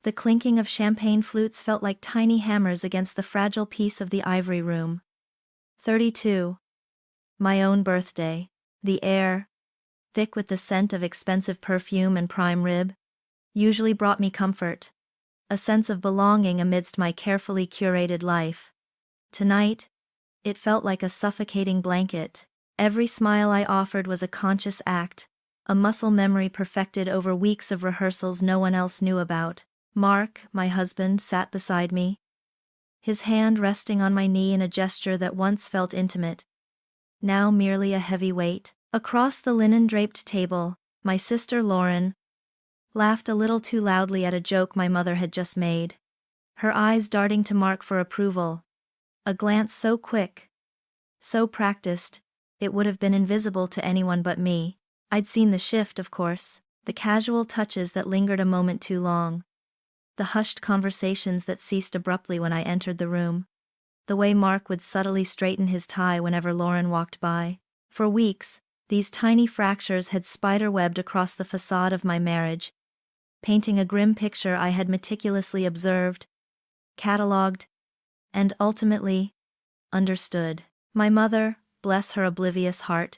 The clinking of champagne flutes felt like tiny hammers against the fragile peace of the ivory room. 32. My own birthday. The air, thick with the scent of expensive perfume and prime rib, usually brought me comfort, a sense of belonging amidst my carefully curated life. Tonight, it felt like a suffocating blanket. Every smile I offered was a conscious act, a muscle memory perfected over weeks of rehearsals no one else knew about. Mark, my husband, sat beside me, his hand resting on my knee in a gesture that once felt intimate, now merely a heavy weight. Across the linen-draped table, my sister Lauren laughed a little too loudly at a joke my mother had just made, her eyes darting to Mark for approval, a glance so quick, so practiced, it would have been invisible to anyone but me. I'd seen the shift, of course, the casual touches that lingered a moment too long, the hushed conversations that ceased abruptly when I entered the room, the way Mark would subtly straighten his tie whenever Lauren walked by. For weeks, these tiny fractures had spider-webbed across the facade of my marriage, painting a grim picture I had meticulously observed, catalogued, and ultimately understood. My mother, bless her oblivious heart,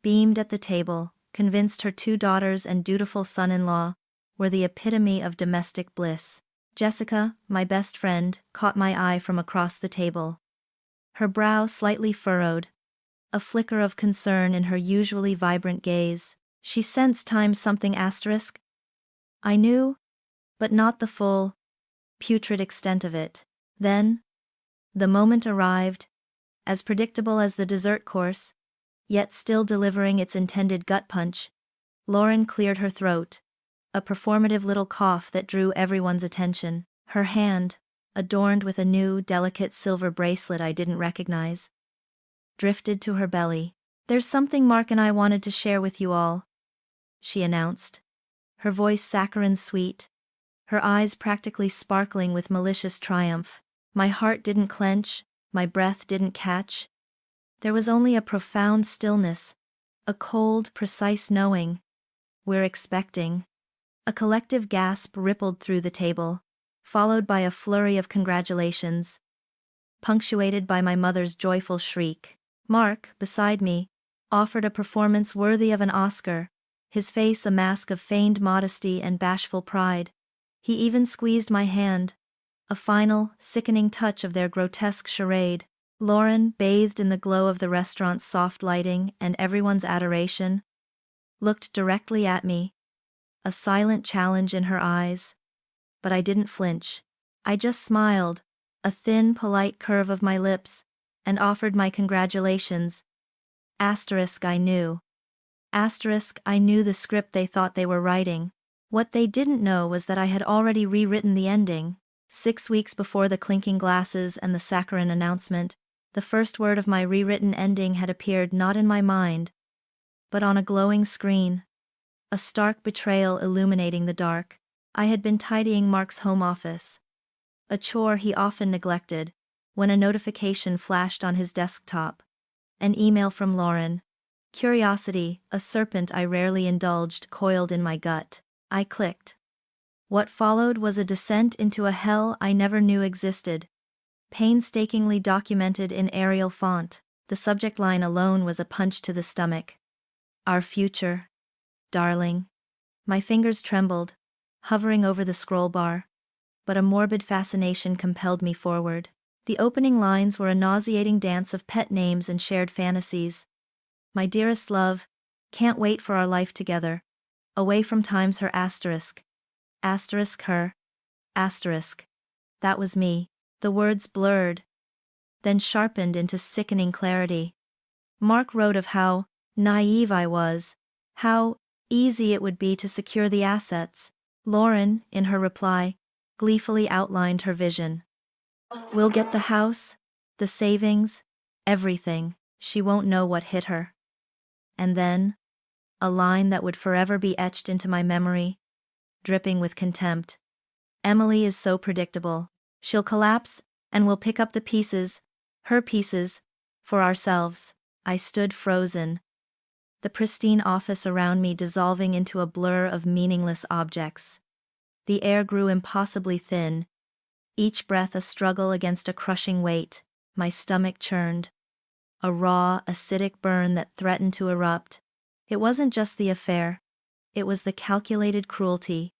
beamed at the table, convinced her 2 daughters and dutiful son-in-law were the epitome of domestic bliss. Jessica, my best friend, caught my eye from across the table. Her brow slightly furrowed, a flicker of concern in her usually vibrant gaze. She sensed something asterisk. I knew, but not the full, putrid extent of it. Then, the moment arrived, as predictable as the dessert course, yet still delivering its intended gut punch. Lauren cleared her throat, a performative little cough that drew everyone's attention. Her hand, adorned with a new, delicate silver bracelet I didn't recognize, drifted to her belly. "There's something Mark and I wanted to share with you all," she announced, her voice saccharine sweet, her eyes practically sparkling with malicious triumph. My heart didn't clench, my breath didn't catch. There was only a profound stillness, a cold, precise knowing. We're expecting. A collective gasp rippled through the table, followed by a flurry of congratulations, punctuated by my mother's joyful shriek. Mark, beside me, offered a performance worthy of an Oscar, his face a mask of feigned modesty and bashful pride. He even squeezed my hand, a final, sickening touch of their grotesque charade. Lauren, bathed in the glow of the restaurant's soft lighting and everyone's adoration, looked directly at me, a silent challenge in her eyes. But I didn't flinch. I just smiled, a thin, polite curve of my lips, and offered my congratulations. Asterisk I knew. Asterisk I knew the script they thought they were writing. What they didn't know was that I had already rewritten the ending. 6 weeks before the clinking glasses and the saccharine announcement, the first word of my rewritten ending had appeared not in my mind, but on a glowing screen. A stark betrayal illuminating the dark. I had been tidying Mark's home office, a chore he often neglected, when a notification flashed on his desktop. An email from Lauren. Curiosity, a serpent I rarely indulged, coiled in my gut. I clicked. What followed was a descent into a hell I never knew existed, painstakingly documented in Arial font. The subject line alone was a punch to the stomach. Our future, darling. My fingers trembled, hovering over the scroll bar, but a morbid fascination compelled me forward. The opening lines were a nauseating dance of pet names and shared fantasies. My dearest love, can't wait for our life together. Away from time's her asterisk. Asterisk her. Asterisk. That was me. The words blurred, then sharpened into sickening clarity. Mark wrote of how naive I was, how easy it would be to secure the assets. Lauren, in her reply, gleefully outlined her vision. We'll get the house, the savings, everything. She won't know what hit her. And then, a line that would forever be etched into my memory, dripping with contempt. Emily is so predictable. She'll collapse, and we'll pick up the pieces, her pieces, for ourselves. I stood frozen, the pristine office around me dissolving into a blur of meaningless objects. The air grew impossibly thin, each breath a struggle against a crushing weight. My stomach churned. A raw, acidic burn that threatened to erupt. It wasn't just the affair. It was the calculated cruelty,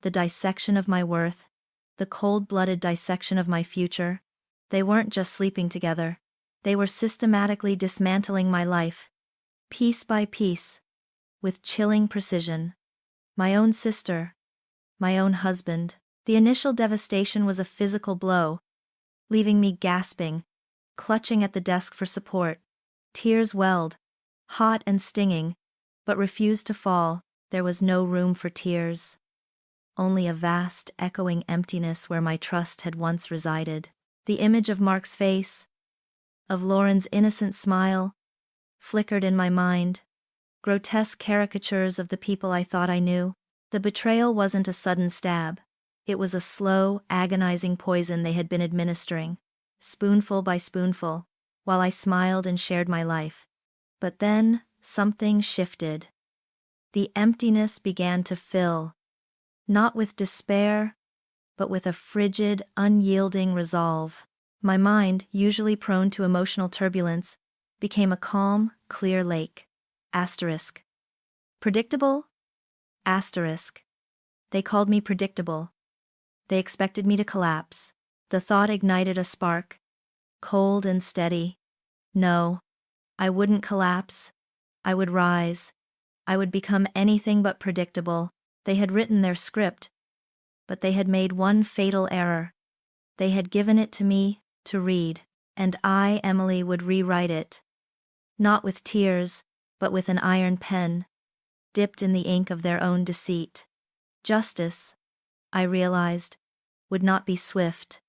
the dissection of my worth, the cold-blooded dissection of my future. They weren't just sleeping together. They were systematically dismantling my life, piece by piece, with chilling precision. My own sister, my own husband. The initial devastation was a physical blow, leaving me gasping, clutching at the desk for support. Tears welled, hot and stinging, but refused to fall. There was no room for tears. Only a vast, echoing emptiness where my trust had once resided. The image of Mark's face, of Lauren's innocent smile, flickered in my mind. Grotesque caricatures of the people I thought I knew. The betrayal wasn't a sudden stab. It was a slow, agonizing poison they had been administering, spoonful by spoonful, while I smiled and shared my life. But then, something shifted. The emptiness began to fill, not with despair, but with a frigid, unyielding resolve. My mind, usually prone to emotional turbulence, became a calm, clear lake. Asterisk. Predictable? Asterisk. They called me predictable. They expected me to collapse. The thought ignited a spark, cold and steady. No, I wouldn't collapse. I would rise. I would become anything but predictable. They had written their script, but they had made one fatal error. They had given it to me to read, and I, Emily, would rewrite it. Not with tears, but with an iron pen, dipped in the ink of their own deceit. Justice, I realized, would not be swift,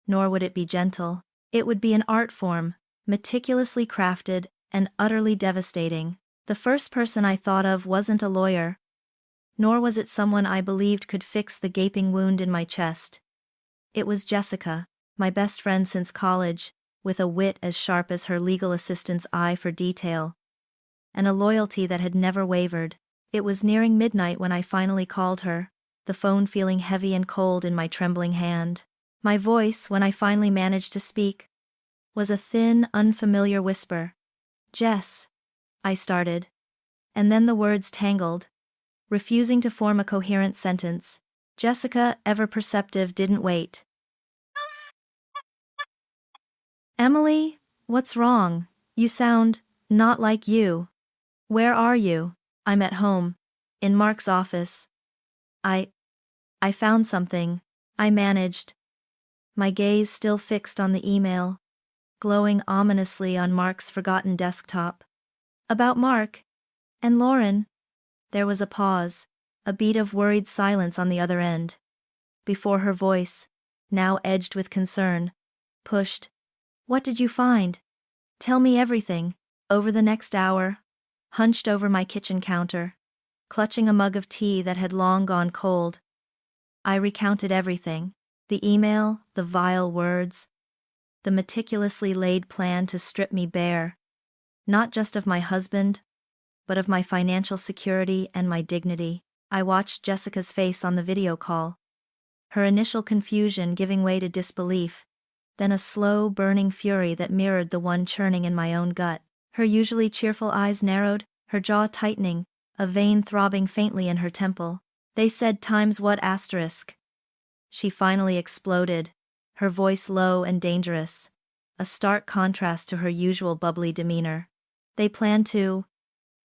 nor would it be gentle. It would be an art form, meticulously crafted and utterly devastating. The first person I thought of wasn't a lawyer, nor was it someone I believed could fix the gaping wound in my chest. It was Jessica, my best friend since college, with a wit as sharp as her legal assistant's eye for detail, and a loyalty that had never wavered. It was nearing midnight when I finally called her, the phone feeling heavy and cold in my trembling hand. My voice, when I finally managed to speak, was a thin, unfamiliar whisper. "Jess," I started, and then the words tangled, refusing to form a coherent sentence. Jessica, ever perceptive, didn't wait. "Emily, what's wrong? You sound not like you. Where are you?" "I'm at home, in Mark's office. I found something," I managed, my gaze still fixed on the email, glowing ominously on Mark's forgotten desktop. "About Mark and Lauren." There was a pause, a beat of worried silence on the other end, before her voice, now edged with concern, pushed, "What did you find? Tell me everything." Over the next hour, hunched over my kitchen counter, clutching a mug of tea that had long gone cold, I recounted everything: the email, the vile words, the meticulously laid plan to strip me bare, not just of my husband, but of my financial security and my dignity. I watched Jessica's face on the video call, her initial confusion giving way to disbelief, then a slow, burning fury that mirrored the one churning in my own gut. Her usually cheerful eyes narrowed, her jaw tightening, a vein throbbing faintly in her temple. "They said times what asterisk?" She finally exploded, her voice low and dangerous, a stark contrast to her usual bubbly demeanor. "They plan to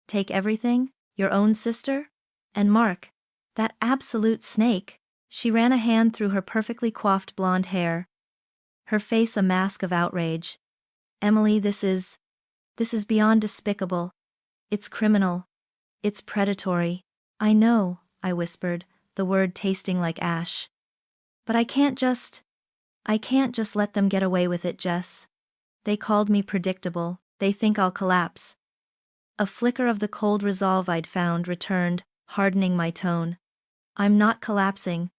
take everything? Your own sister? And Mark, that absolute snake?" She ran a hand through her perfectly coiffed blonde hair, her face a mask of outrage. "Emily, this is beyond despicable. It's criminal. It's predatory." "I know," I whispered, the word tasting like ash. "But I can't just let them get away with it, Jess. They called me predictable. They think I'll collapse." A flicker of the cold resolve I'd found returned, hardening my tone. "I'm not collapsing.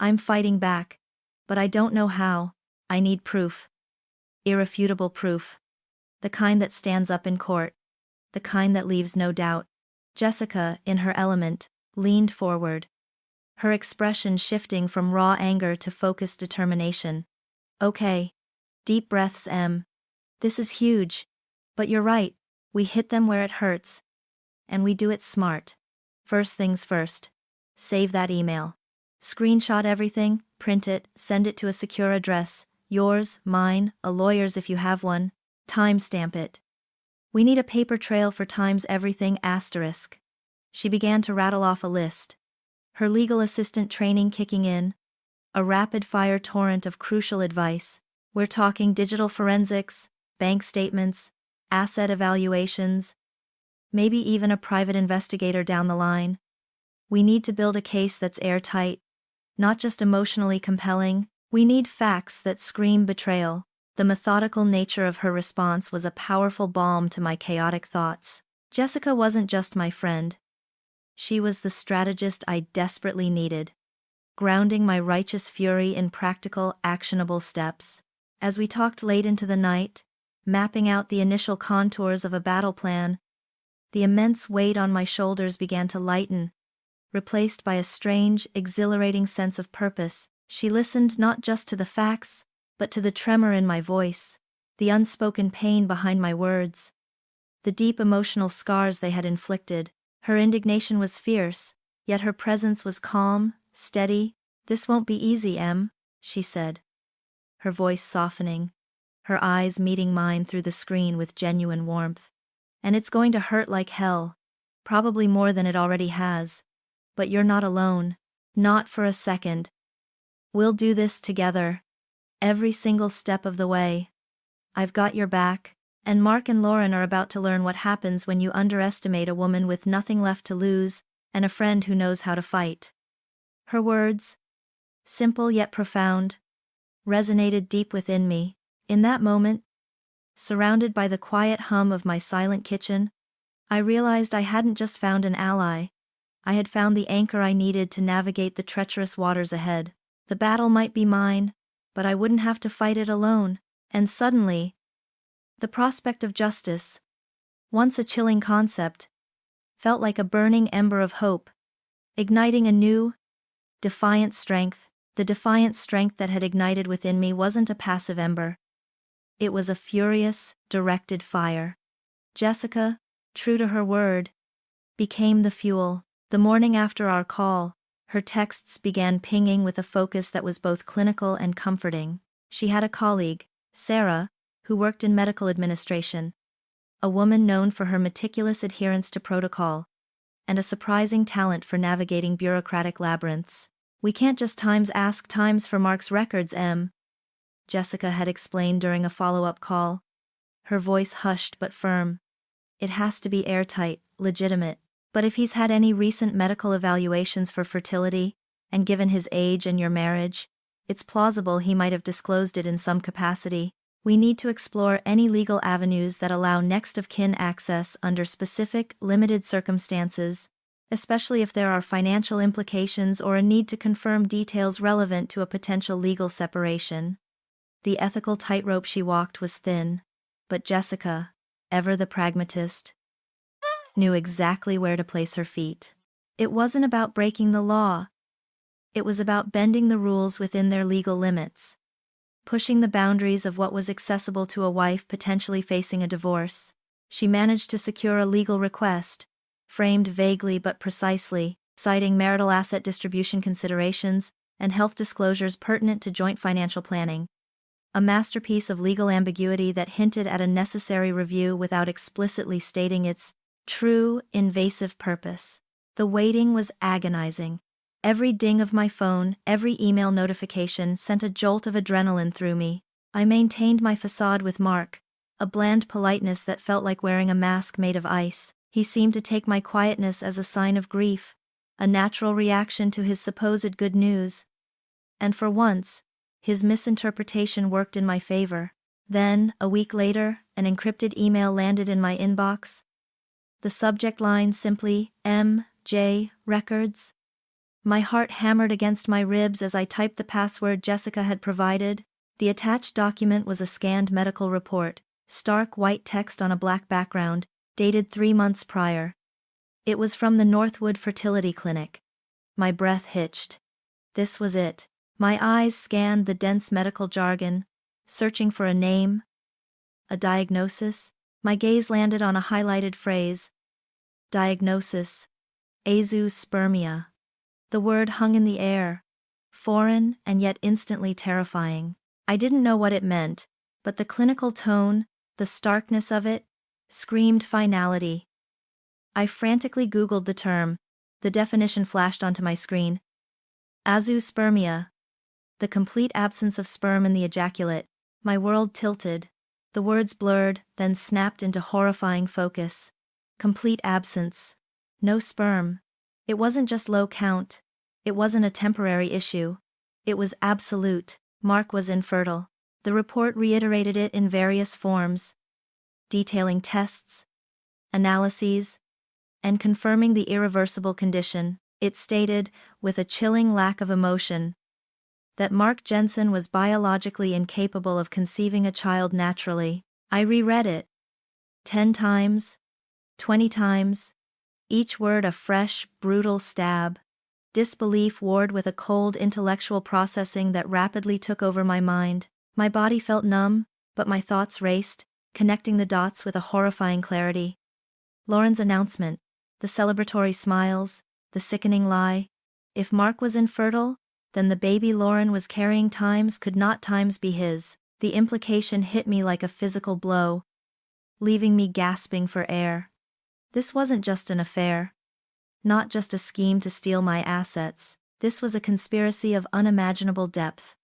I'm fighting back. But I don't know how. I need proof. Irrefutable proof. The kind that stands up in court. The kind that leaves no doubt." Jessica, in her element, leaned forward, her expression shifting from raw anger to focused determination. Okay. Deep breaths, Em. This is huge. But you're right, we hit them where it hurts. And we do it smart. First things first. Save that email. Screenshot everything, print it, send it to a secure address, yours, mine, a lawyer's if you have one, timestamp it. We need a paper trail for times everything asterisk. She began to rattle off a list. Her legal assistant training kicking in. A rapid-fire torrent of crucial advice. We're talking digital forensics, bank statements, asset evaluations, maybe even a private investigator down the line. We need to build a case that's airtight, not just emotionally compelling. We need facts that scream betrayal. The methodical nature of her response was a powerful balm to my chaotic thoughts. Jessica wasn't just my friend. She was the strategist I desperately needed, grounding my righteous fury in practical, actionable steps. As we talked late into the night, mapping out the initial contours of a battle plan, the immense weight on my shoulders began to lighten, replaced by a strange, exhilarating sense of purpose. She listened not just to the facts, but to the tremor in my voice, the unspoken pain behind my words, the deep emotional scars they had inflicted. Her indignation was fierce, yet her presence was calm, steady. This won't be easy, Em, she said, her voice softening, her eyes meeting mine through the screen with genuine warmth. And it's going to hurt like hell, probably more than it already has. But you're not alone, not for a second. We'll do this together, every single step of the way. I've got your back, and Mark and Lauren are about to learn what happens when you underestimate a woman with nothing left to lose and a friend who knows how to fight. Her words, simple yet profound, resonated deep within me. In that moment, surrounded by the quiet hum of my silent kitchen, I realized I hadn't just found an ally. I had found the anchor I needed to navigate the treacherous waters ahead. The battle might be mine, but I wouldn't have to fight it alone. And suddenly, the prospect of justice, once a chilling concept, felt like a burning ember of hope, igniting a new, defiant strength. The defiant strength that had ignited within me wasn't a passive ember. It was a furious, directed fire. Jessica, true to her word, became the fuel. The morning after our call, her texts began pinging with a focus that was both clinical and comforting. She had a colleague, Sarah, who worked in medical administration, a woman known for her meticulous adherence to protocol, and a surprising talent for navigating bureaucratic labyrinths. We can't just ask times for Mark's records, Em, Jessica had explained during a follow-up call, her voice hushed but firm. It has to be airtight, legitimate. But if he's had any recent medical evaluations for fertility, and given his age and your marriage, it's plausible he might have disclosed it in some capacity. We need to explore any legal avenues that allow next-of-kin access under specific, limited circumstances, especially if there are financial implications or a need to confirm details relevant to a potential legal separation. The ethical tightrope she walked was thin, but Jessica, ever the pragmatist, knew exactly where to place her feet. It wasn't about breaking the law. It was about bending the rules within their legal limits, pushing the boundaries of what was accessible to a wife potentially facing a divorce. She managed to secure a legal request, framed vaguely but precisely, citing marital asset distribution considerations and health disclosures pertinent to joint financial planning. A masterpiece of legal ambiguity that hinted at a necessary review without explicitly stating its true, invasive purpose. The waiting was agonizing. Every ding of my phone, every email notification sent a jolt of adrenaline through me. I maintained my facade with Mark, a bland politeness that felt like wearing a mask made of ice. He seemed to take my quietness as a sign of grief, a natural reaction to his supposed good news. And for once, his misinterpretation worked in my favor. Then, a week later, an encrypted email landed in my inbox. The subject line simply, M.J. Records. My heart hammered against my ribs as I typed the password Jessica had provided. The attached document was a scanned medical report, stark white text on a black background, dated 3 months prior. It was from the Northwood Fertility Clinic, My breath hitched. This was it. My eyes scanned the dense medical jargon, searching for a name, a diagnosis. My gaze landed on a highlighted phrase. Diagnosis. Azoospermia. The word hung in the air, foreign and yet instantly terrifying. I didn't know what it meant, but the clinical tone, the starkness of it, screamed finality. I frantically Googled the term. The definition flashed onto my screen. Azoospermia. The complete absence of sperm in the ejaculate. My world tilted. The words blurred, then snapped into horrifying focus. Complete absence. No sperm. It wasn't just low count. It wasn't a temporary issue. It was absolute. Mark was infertile. The report reiterated it in various forms, detailing tests, analyses, and confirming the irreversible condition. It stated, with a chilling lack of emotion, that Mark Jensen was biologically incapable of conceiving a child naturally. I reread it. 10 times, 20 times, each word a fresh, brutal stab. Disbelief warred with a cold intellectual processing that rapidly took over my mind. My body felt numb, but my thoughts raced, connecting the dots with a horrifying clarity. Lauren's announcement, the celebratory smiles, the sickening lie. If Mark was infertile, then the baby Lauren was carrying could not be his. The implication hit me like a physical blow, leaving me gasping for air. This wasn't just an affair. Not just a scheme to steal my assets. This was a conspiracy of unimaginable depth.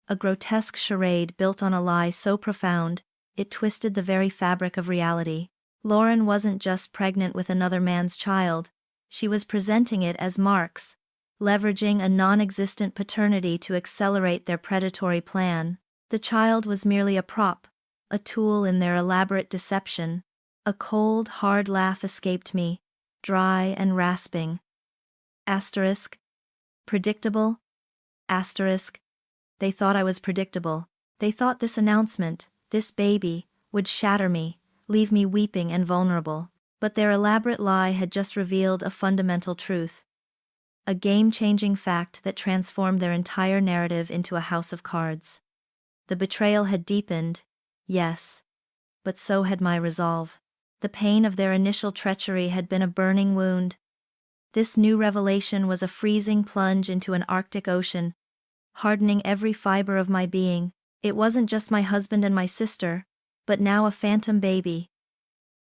A grotesque charade built on a lie so profound, it twisted the very fabric of reality. Lauren wasn't just pregnant with another man's child, she was presenting it as Mark's, leveraging a non-existent paternity to accelerate their predatory plan. The child was merely a prop, a tool in their elaborate deception. A cold, hard laugh escaped me, dry and rasping. Asterisk. Predictable? Asterisk. They thought I was predictable. They thought this announcement, this baby, would shatter me, leave me weeping and vulnerable. But their elaborate lie had just revealed a fundamental truth. A game-changing fact that transformed their entire narrative into a house of cards. The betrayal had deepened, yes, but so had my resolve. The pain of their initial treachery had been a burning wound. This new revelation was a freezing plunge into an Arctic ocean, hardening every fiber of my being. It wasn't just my husband and my sister, but now a phantom baby.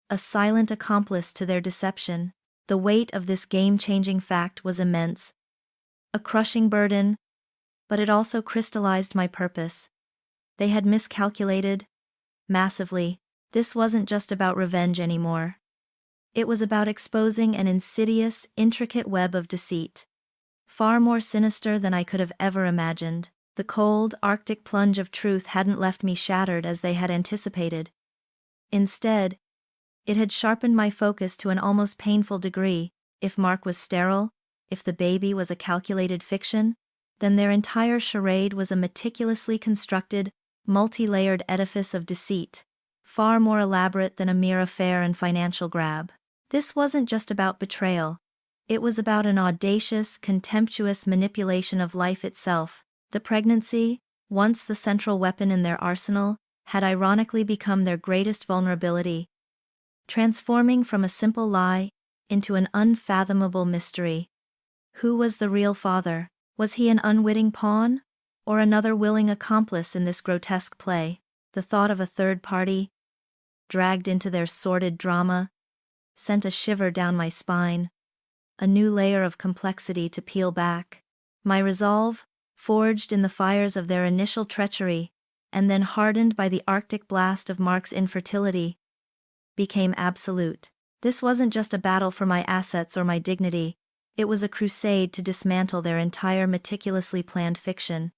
A silent accomplice to their deception. The weight of this game-changing fact was immense. A crushing burden, but it also crystallized my purpose. They had miscalculated, massively. This wasn't just about revenge anymore. It was about exposing an insidious, intricate web of deceit. Far more sinister than I could have ever imagined. The cold, Arctic plunge of truth hadn't left me shattered as they had anticipated. Instead, it had sharpened my focus to an almost painful degree. If Mark was sterile, if the baby was a calculated fiction, then their entire charade was a meticulously constructed, multi-layered edifice of deceit, far more elaborate than a mere affair and financial grab. This wasn't just about betrayal. It was about an audacious, contemptuous manipulation of life itself. The pregnancy, once the central weapon in their arsenal, had ironically become their greatest vulnerability, transforming from a simple lie into an unfathomable mystery. Who was the real father? Was he an unwitting pawn, or another willing accomplice in this grotesque play? The thought of a third party, dragged into their sordid drama, sent a shiver down my spine, a new layer of complexity to peel back. My resolve, forged in the fires of their initial treachery, and then hardened by the Arctic blast of Mark's infertility, became absolute. This wasn't just a battle for my assets or my dignity, it was a crusade to dismantle their entire meticulously planned fiction.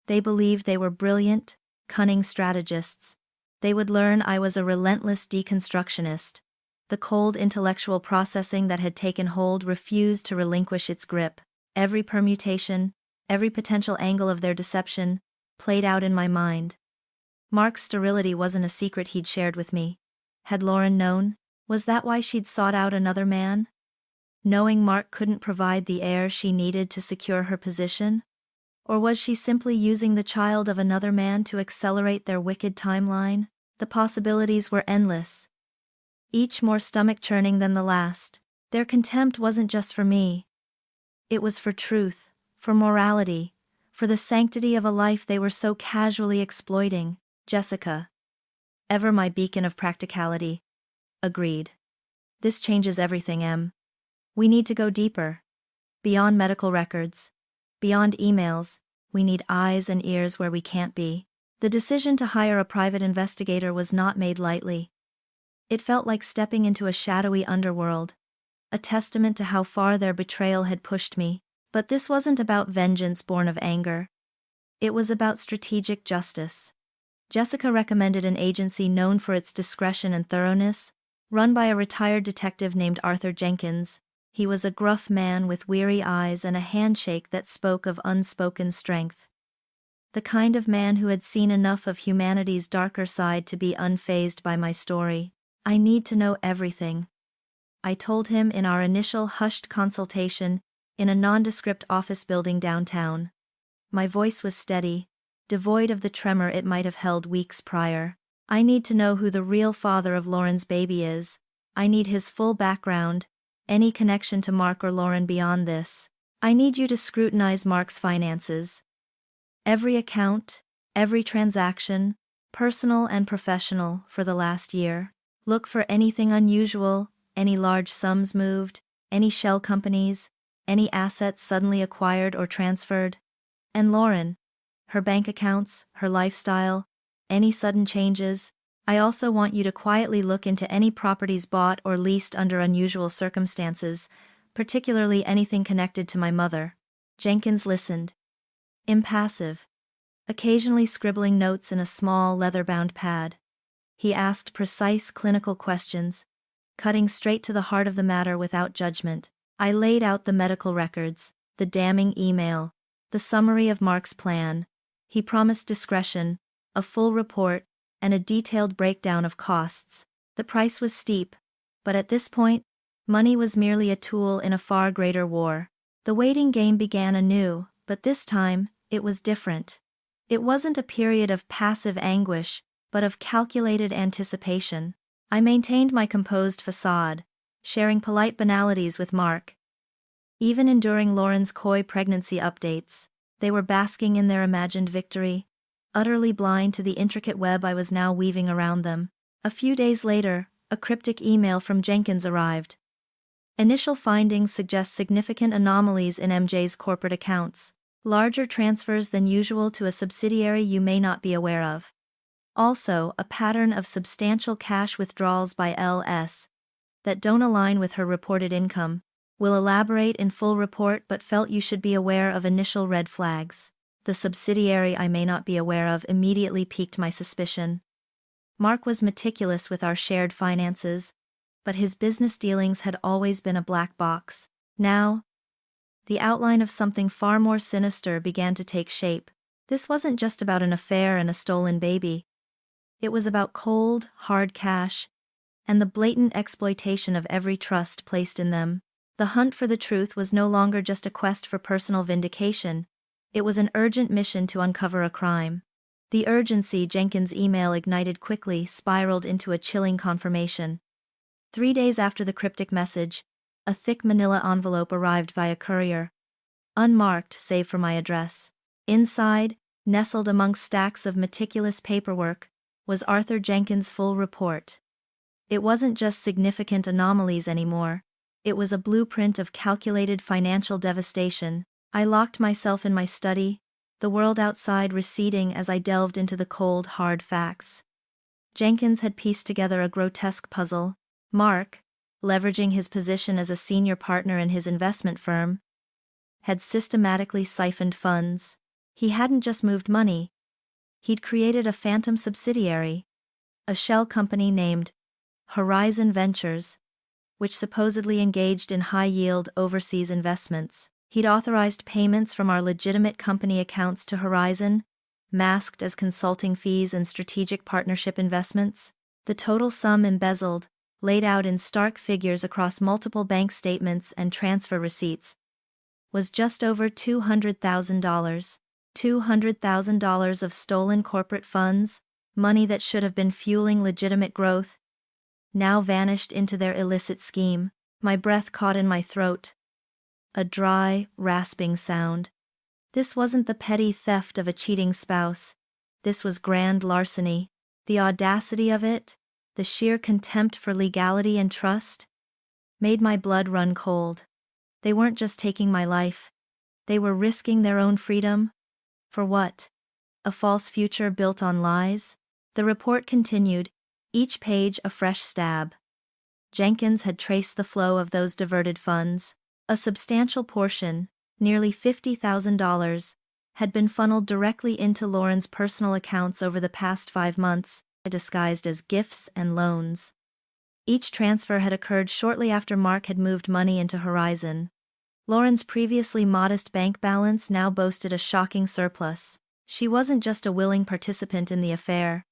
They believed they were brilliant, cunning strategists. They would learn I was a relentless deconstructionist. The cold intellectual processing that had taken hold refused to relinquish its grip. Every permutation, every potential angle of their deception, played out in my mind. Mark's sterility wasn't a secret he'd shared with me. Had Lauren known? Was that why she'd sought out another man? knowing Mark couldn't provide the heir she needed to secure her position? Or was she simply using the child of another man to accelerate their wicked timeline? The possibilities were endless, each more stomach-churning than the last. Their contempt wasn't just for me. It was for truth, for morality, for the sanctity of a life they were so casually exploiting. Jessica, ever my beacon of practicality, agreed. This changes everything, Em. We need to go deeper. Beyond medical records. Beyond emails, we need eyes and ears where we can't be. The decision to hire a private investigator was not made lightly. It felt like stepping into a shadowy underworld, a testament to how far their betrayal had pushed me. But this wasn't about vengeance born of anger. It was about strategic justice. Jessica recommended an agency known for its discretion and thoroughness, run by a retired detective named Arthur Jenkins. He was a gruff man with weary eyes and a handshake that spoke of unspoken strength. The kind of man who had seen enough of humanity's darker side to be unfazed by my story. I need to know everything, I told him in our initial hushed consultation in a nondescript office building downtown. My voice was steady, devoid of the tremor it might have held weeks prior. I need to know who the real father of Lauren's baby is. I need his full background, any connection to Mark or Lauren beyond this. I need you to scrutinize Mark's finances. Every account, every transaction, personal and professional, for the last year. Look for anything unusual, any large sums moved, any shell companies, any assets suddenly acquired or transferred. And Lauren, her bank accounts, her lifestyle, any sudden changes. I also want you to quietly look into any properties bought or leased under unusual circumstances, particularly anything connected to my mother. Jenkins listened, impassive, occasionally scribbling notes in a small leather-bound pad. He asked precise clinical questions, cutting straight to the heart of the matter without judgment. I laid out the medical records, the damning email, the summary of Mark's plan. He promised discretion, a full report, and a detailed breakdown of costs. The price was steep, but at this point, money was merely a tool in a far greater war. The waiting game began anew, but this time, it was different. It wasn't a period of passive anguish, but of calculated anticipation. I maintained my composed facade, sharing polite banalities with Mark. Even enduring Lauren's coy pregnancy updates, they were basking in their imagined victory, utterly blind to the intricate web I was now weaving around them. A few days later, a cryptic email from Jenkins arrived. Initial findings suggest significant anomalies in MJ's corporate accounts, larger transfers than usual to a subsidiary you may not be aware of. Also, a pattern of substantial cash withdrawals by LS that don't align with her reported income. Will elaborate in full report, but felt you should be aware of initial red flags. The subsidiary I may not be aware of immediately piqued my suspicion. Mark was meticulous with our shared finances, but his business dealings had always been a black box. Now, the outline of something far more sinister began to take shape. This wasn't just about an affair and a stolen baby. It was about cold, hard cash, and the blatant exploitation of every trust placed in them. The hunt for the truth was no longer just a quest for personal vindication. It was an urgent mission to uncover a crime. The urgency Jenkins' email ignited quickly spiraled into a chilling confirmation. 3 days after the cryptic message, a thick manila envelope arrived via courier, unmarked save for my address. Inside, nestled amongst stacks of meticulous paperwork, was Arthur Jenkins' full report. It wasn't just significant anomalies anymore. It was a blueprint of calculated financial devastation. I locked myself in my study, the world outside receding as I delved into the cold, hard facts. Jenkins had pieced together a grotesque puzzle. Mark, leveraging his position as a senior partner in his investment firm, had systematically siphoned funds. He hadn't just moved money. He'd created a phantom subsidiary, a shell company named Horizon Ventures, which supposedly engaged in high-yield overseas investments. He'd authorized payments from our legitimate company accounts to Horizon, masked as consulting fees and strategic partnership investments. The total sum embezzled, laid out in stark figures across multiple bank statements and transfer receipts, was just over $200,000. $200,000 of stolen corporate funds, money that should have been fueling legitimate growth, now vanished into their illicit scheme. My breath caught in my throat. A dry, rasping sound. This wasn't the petty theft of a cheating spouse. This was grand larceny. The audacity of it, the sheer contempt for legality and trust, made my blood run cold. They weren't just taking my life. They were risking their own freedom. For what? A false future built on lies? The report continued, each page a fresh stab. Jenkins had traced the flow of those diverted funds. A substantial portion, nearly $50,000, had been funneled directly into Lauren's personal accounts over the past 5 months, disguised as gifts and loans. Each transfer had occurred shortly after Mark had moved money into Horizon. Lauren's previously modest bank balance now boasted a shocking surplus. She wasn't just a willing participant in the affair.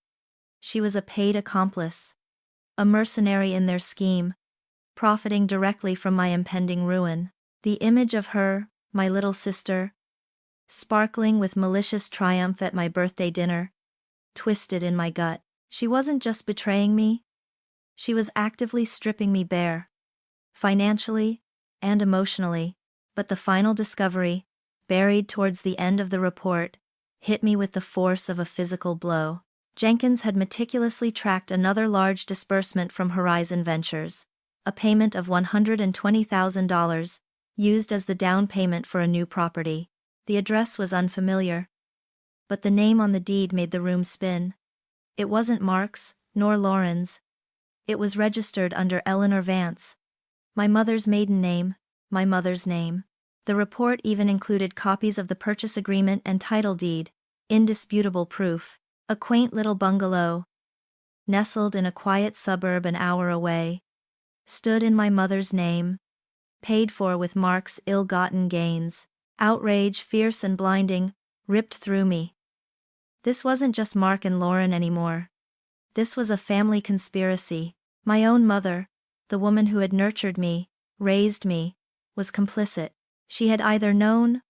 She was a paid accomplice, a mercenary in their scheme, profiting directly from my impending ruin. The image of her, my little sister, sparkling with malicious triumph at my birthday dinner, twisted in my gut. She wasn't just betraying me. She was actively stripping me bare, financially and emotionally. But the final discovery, buried towards the end of the report, hit me with the force of a physical blow. Jenkins had meticulously tracked another large disbursement from Horizon Ventures, a payment of $120,000, used as the down payment for a new property. The address was unfamiliar, but the name on the deed made the room spin. It wasn't Mark's, nor Lauren's. It was registered under Eleanor Vance, my mother's maiden name, my mother's name. The report even included copies of the purchase agreement and title deed, indisputable proof. A quaint little bungalow, nestled in a quiet suburb an hour away, stood in my mother's name, paid for with Mark's ill-gotten gains. Outrage, fierce and blinding, ripped through me. This wasn't just Mark and Lauren anymore. This was a family conspiracy. My own mother, the woman who had nurtured me, raised me, was complicit. She had either known,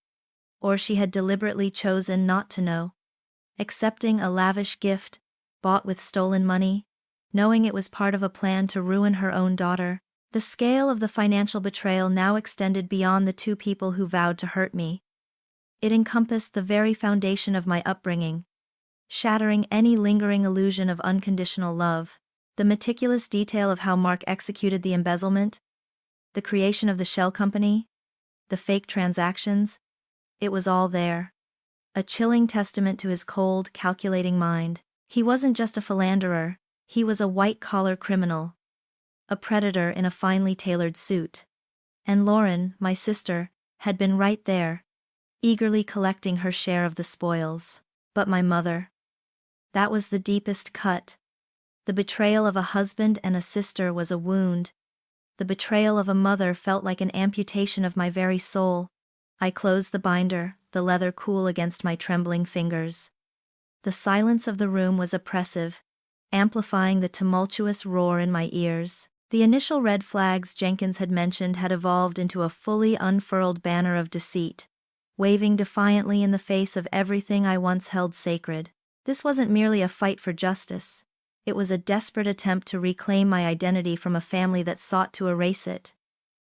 or she had deliberately chosen not to know. Accepting a lavish gift, bought with stolen money, knowing it was part of a plan to ruin her own daughter. The scale of the financial betrayal now extended beyond the two people who vowed to hurt me. It encompassed the very foundation of my upbringing, shattering any lingering illusion of unconditional love. The meticulous detail of how Mark executed the embezzlement, the creation of the shell company, the fake transactions, it was all there. A chilling testament to his cold, calculating mind. He wasn't just a philanderer, he was a white-collar criminal. A predator in a finely tailored suit. And Lauren, my sister, had been right there, eagerly collecting her share of the spoils. But my mother. That was the deepest cut. The betrayal of a husband and a sister was a wound. The betrayal of a mother felt like an amputation of my very soul. I closed the binder, the leather cool against my trembling fingers. The silence of the room was oppressive, amplifying the tumultuous roar in my ears. The initial red flags Jenkins had mentioned had evolved into a fully unfurled banner of deceit, waving defiantly in the face of everything I once held sacred. This wasn't merely a fight for justice. It was a desperate attempt to reclaim my identity from a family that sought to erase it.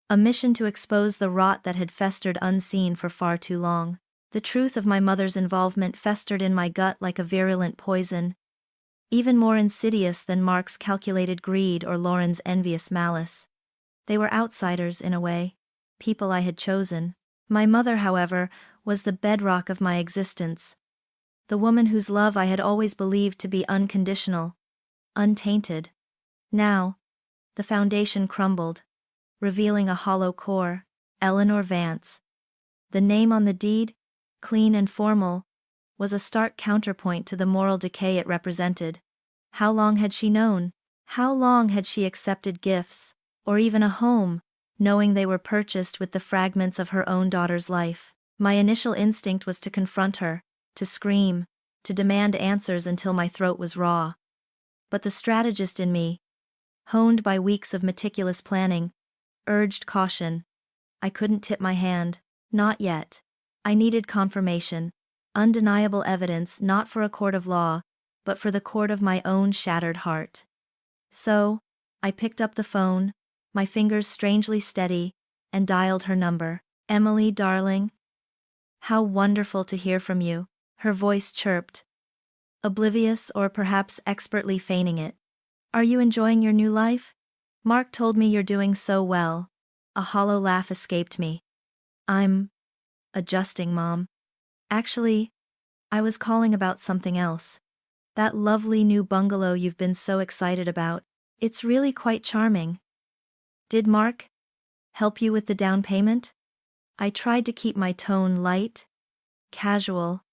A mission to expose the rot that had festered unseen for far too long. The truth of my mother's involvement festered in my gut like a virulent poison, even more insidious than Mark's calculated greed or Lauren's envious malice. They were outsiders in a way, people I had chosen. My mother, however, was the bedrock of my existence, the woman whose love I had always believed to be unconditional, untainted. Now, the foundation crumbled, revealing a hollow core. Eleanor Vance. The name on the deed, clean and formal, was a stark counterpoint to the moral decay it represented. How long had she known? How long had she accepted gifts, or even a home, knowing they were purchased with the fragments of her own daughter's life? My initial instinct was to confront her, to scream, to demand answers until my throat was raw. But the strategist in me, honed by weeks of meticulous planning, urged caution. I couldn't tip my hand. Not yet. I needed confirmation, undeniable evidence not for a court of law, but for the court of my own shattered heart. So, I picked up the phone, my fingers strangely steady, and dialed her number. "Emily, darling. How wonderful to hear from you," her voice chirped, oblivious or perhaps expertly feigning it. "Are you enjoying your new life? Mark told me you're doing so well." A hollow laugh escaped me. "I'm adjusting, Mom. Actually, I was calling about something else. That lovely new bungalow you've been so excited about. It's really quite charming." "Did Mark help you with the down payment?" I tried to keep my tone light, casual,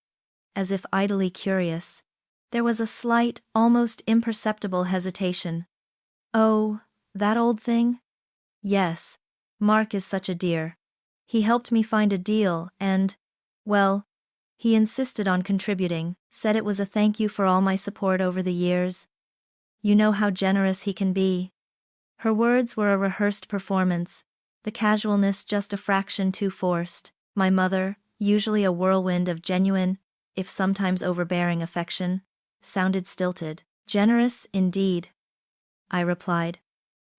as if idly curious. There was a slight, almost imperceptible hesitation. "Oh, that old thing? Yes, Mark is such a dear. He helped me find a deal and, well, he insisted on contributing, said it was a thank you for all my support over the years. You know how generous he can be." Her words were a rehearsed performance, the casualness just a fraction too forced. My mother, usually a whirlwind of genuine, if sometimes overbearing affection, sounded stilted. "Generous, indeed," I replied,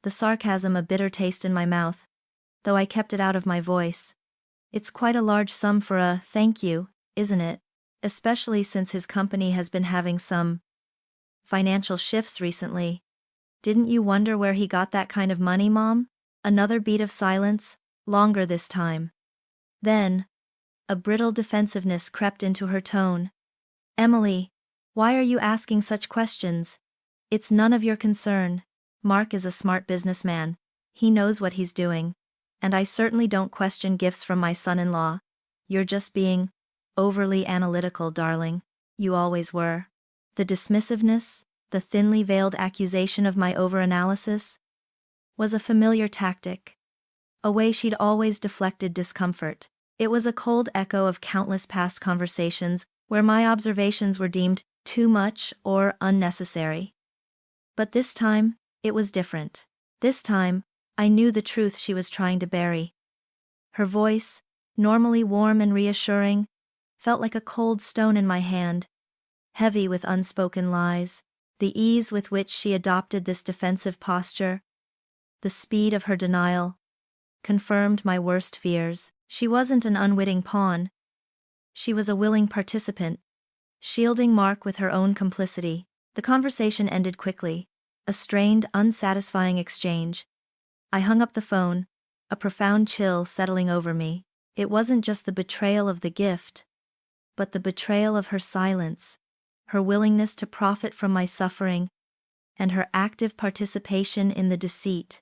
the sarcasm a bitter taste in my mouth, though I kept it out of my voice. "It's quite a large sum for a thank you, isn't it? Especially since his company has been having some financial shifts recently. Didn't you wonder where he got that kind of money, Mom?" Another beat of silence, longer this time. Then, a brittle defensiveness crept into her tone. "Emily, why are you asking such questions? It's none of your concern. Mark is a smart businessman. He knows what he's doing. And I certainly don't question gifts from my son-in-law. You're just being overly analytical, darling. You always were." The dismissiveness, the thinly veiled accusation of my overanalysis, was a familiar tactic, a way she'd always deflected discomfort. It was a cold echo of countless past conversations where my observations were deemed too much or unnecessary. But this time, it was different. This time, I knew the truth she was trying to bury. Her voice, normally warm and reassuring, felt like a cold stone in my hand, heavy with unspoken lies. The ease with which she adopted this defensive posture, the speed of her denial, confirmed my worst fears. She wasn't an unwitting pawn. She was a willing participant, shielding Mark with her own complicity. The conversation ended quickly, a strained, unsatisfying exchange. I hung up the phone, a profound chill settling over me. It wasn't just the betrayal of the gift, but the betrayal of her silence, her willingness to profit from my suffering, and her active participation in the deceit.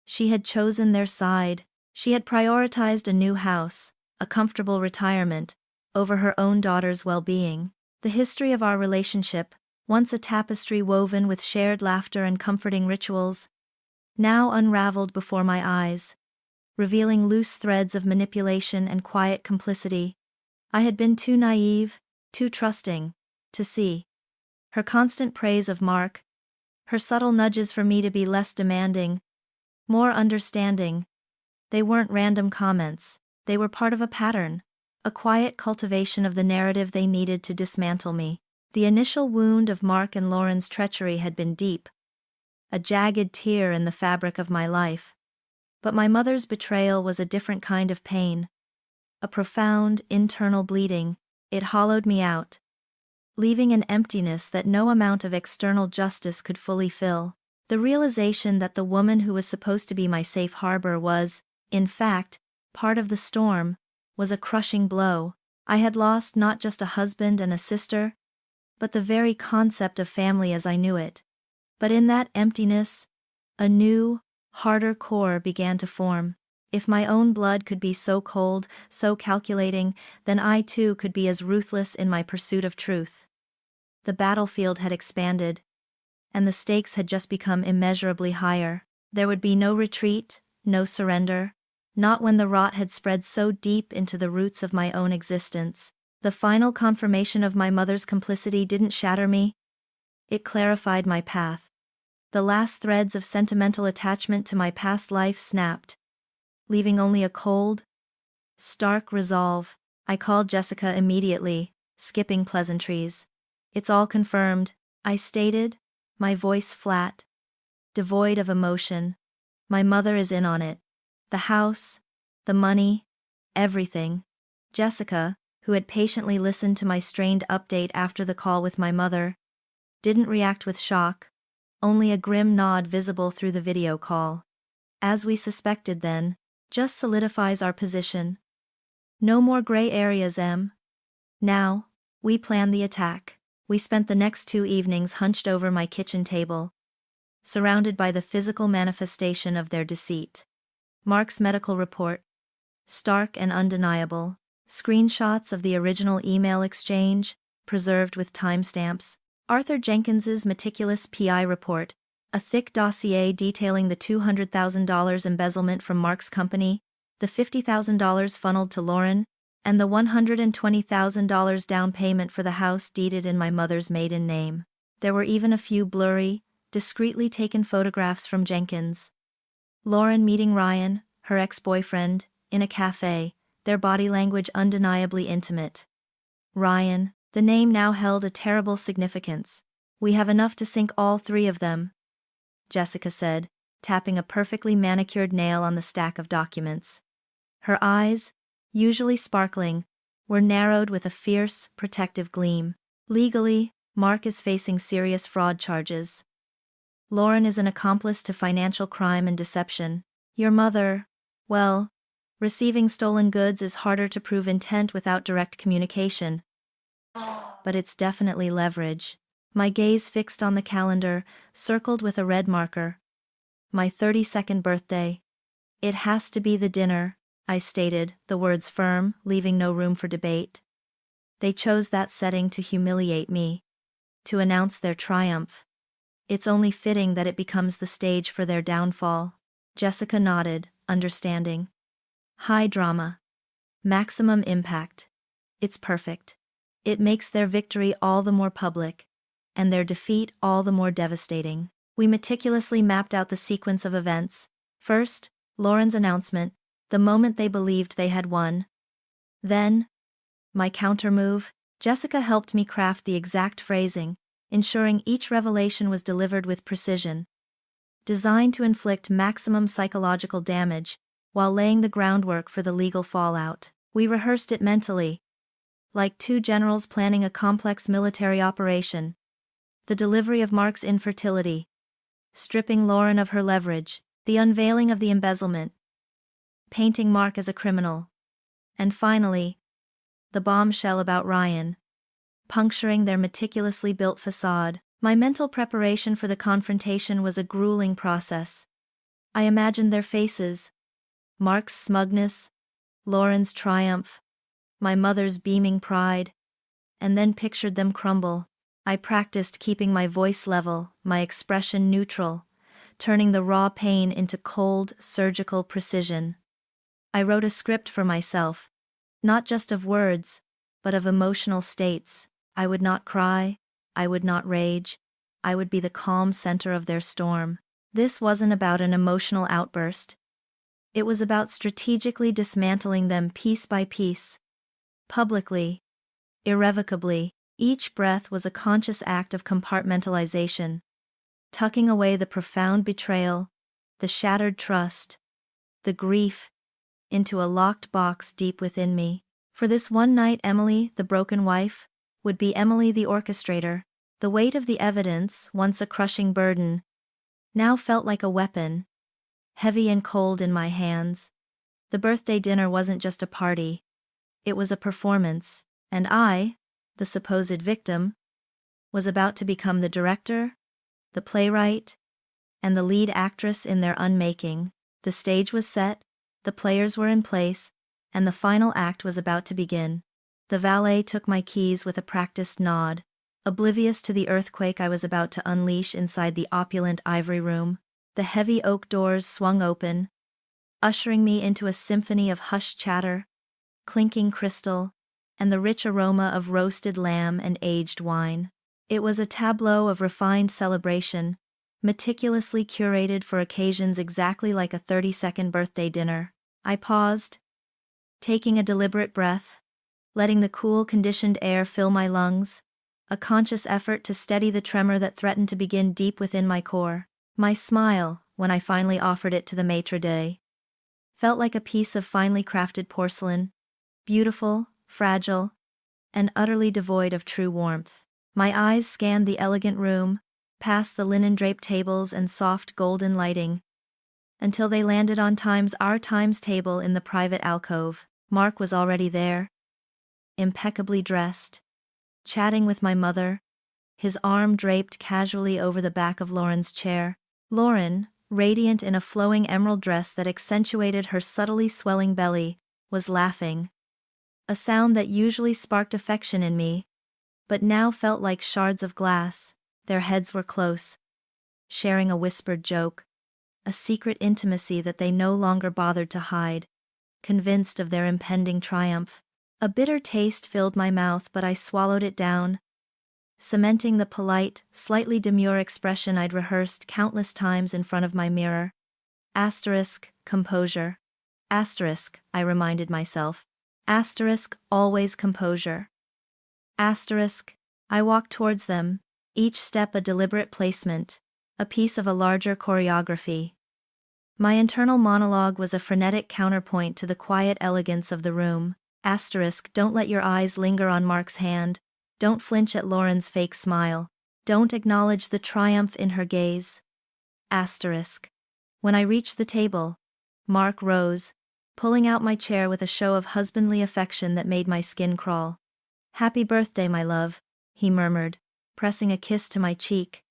She had chosen their side. She had prioritized a new house, a comfortable retirement, over her own daughter's well-being. The history of our relationship, once a tapestry woven with shared laughter and comforting rituals, now unraveled before my eyes, revealing loose threads of manipulation and quiet complicity. I had been too naive, too trusting, to see. Her constant praise of Mark, her subtle nudges for me to be less demanding, more understanding. They weren't random comments, they were part of a pattern, a quiet cultivation of the narrative they needed to dismantle me. The initial wound of Mark and Lauren's treachery had been deep, a jagged tear in the fabric of my life. But my mother's betrayal was a different kind of pain, a profound, internal bleeding. It hollowed me out, leaving an emptiness that no amount of external justice could fully fill. The realization that the woman who was supposed to be my safe harbor was, in fact, part of the storm, was a crushing blow. I had lost not just a husband and a sister, but the very concept of family as I knew it. But in that emptiness, a new, harder core began to form. If my own blood could be so cold, so calculating, then I too could be as ruthless in my pursuit of truth. The battlefield had expanded, and the stakes had just become immeasurably higher. There would be no retreat, no surrender, not when the rot had spread so deep into the roots of my own existence. The final confirmation of my mother's complicity didn't shatter me. It clarified my path. The last threads of sentimental attachment to my past life snapped, leaving only a cold, stark resolve. I called Jessica immediately, skipping pleasantries. "It's all confirmed," I stated, my voice flat, devoid of emotion. "My mother is in on it. The house, the money, everything." Jessica, who had patiently listened to my strained update after the call with my mother, didn't react with shock, only a grim nod visible through the video call. "As we suspected then, just solidifies our position. No more gray areas, Em. Now, we plan the attack." We spent the next 2 evenings hunched over my kitchen table, surrounded by the physical manifestation of their deceit. Mark's medical report, stark and undeniable. Screenshots of the original email exchange, preserved with timestamps. Arthur Jenkins's meticulous PI report, a thick dossier detailing the $200,000 embezzlement from Mark's company, the $50,000 funneled to Lauren, and the $120,000 down payment for the house deeded in my mother's maiden name. There were even a few blurry, discreetly taken photographs from Jenkins. Lauren meeting Ryan, her ex-boyfriend, in a cafe, their body language undeniably intimate. Ryan, the name now held a terrible significance. "We have enough to sink all 3 of them," Jessica said, tapping a perfectly manicured nail on the stack of documents. Her eyes, usually sparkling, were narrowed with a fierce, protective gleam. "Legally, Mark is facing serious fraud charges. Lauren is an accomplice to financial crime and deception. Your mother, well, receiving stolen goods is harder to prove intent without direct communication. But it's definitely leverage." My gaze fixed on the calendar, circled with a red marker. "My 32nd birthday. It has to be the dinner," I stated, the words firm, leaving no room for debate. They chose that setting to humiliate me, to announce their triumph. It's only fitting that it becomes the stage for their downfall. Jessica nodded, understanding. "High drama. Maximum impact. It's perfect. It makes their victory all the more public, and their defeat all the more devastating." We meticulously mapped out the sequence of events. First, Lauren's announcement, the moment they believed they had won. Then, my countermove. Jessica helped me craft the exact phrasing, ensuring each revelation was delivered with precision, designed to inflict maximum psychological damage, while laying the groundwork for the legal fallout. We rehearsed it mentally, like 2 generals planning a complex military operation. The delivery of Mark's infertility, stripping Lauren of her leverage, the unveiling of the embezzlement, painting Mark as a criminal, and finally, the bombshell about Ryan, puncturing their meticulously built facade. My mental preparation for the confrontation was a grueling process. I imagined their faces, Mark's smugness, Lauren's triumph, my mother's beaming pride, and then pictured them crumble. I practiced keeping my voice level, my expression neutral, turning the raw pain into cold, surgical precision. I wrote a script for myself, not just of words, but of emotional states. I would not cry, I would not rage, I would be the calm center of their storm. This wasn't about an emotional outburst. It was about strategically dismantling them piece by piece. Publicly, irrevocably, each breath was a conscious act of compartmentalization, tucking away the profound betrayal, the shattered trust, the grief, into a locked box deep within me. For this one night, Emily, the broken wife, would be Emily the orchestrator. The weight of the evidence, once a crushing burden, now felt like a weapon, heavy and cold in my hands. The birthday dinner wasn't just a party. It was a performance, and I, the supposed victim, was about to become the director, the playwright, and the lead actress in their unmaking. The stage was set, the players were in place, and the final act was about to begin. The valet took my keys with a practiced nod, oblivious to the earthquake I was about to unleash inside the opulent ivory room. The heavy oak doors swung open, ushering me into a symphony of hushed chatter, clinking crystal, and the rich aroma of roasted lamb and aged wine. It was a tableau of refined celebration, meticulously curated for occasions exactly like a 30-second birthday dinner. I paused, taking a deliberate breath, letting the cool, conditioned air fill my lungs, a conscious effort to steady the tremor that threatened to begin deep within my core. My smile, when I finally offered it to the maitre d', felt like a piece of finely crafted porcelain, beautiful, fragile, and utterly devoid of true warmth. My eyes scanned the elegant room, past the linen-draped tables and soft golden lighting, until they landed on our times table in the private alcove. Mark was already there, impeccably dressed, chatting with my mother, his arm draped casually over the back of Lauren's chair. Lauren, radiant in a flowing emerald dress that accentuated her subtly swelling belly, was laughing. A sound that usually sparked affection in me, but now felt like shards of glass. Their heads were close, sharing a whispered joke, a secret intimacy that they no longer bothered to hide, convinced of their impending triumph. A bitter taste filled my mouth, but I swallowed it down, cementing the polite, slightly demure expression I'd rehearsed countless times in front of my mirror. Composure. I reminded myself. Always composure. I walked towards them, each step a deliberate placement, a piece of a larger choreography. My internal monologue was a frenetic counterpoint to the quiet elegance of the room. Don't let your eyes linger on Mark's hand, don't flinch at Lauren's fake smile, don't acknowledge the triumph in her gaze. When I reached the table, Mark rose, pulling out my chair with a show of husbandly affection that made my skin crawl. "Happy birthday, my love," he murmured, pressing a kiss to my cheek.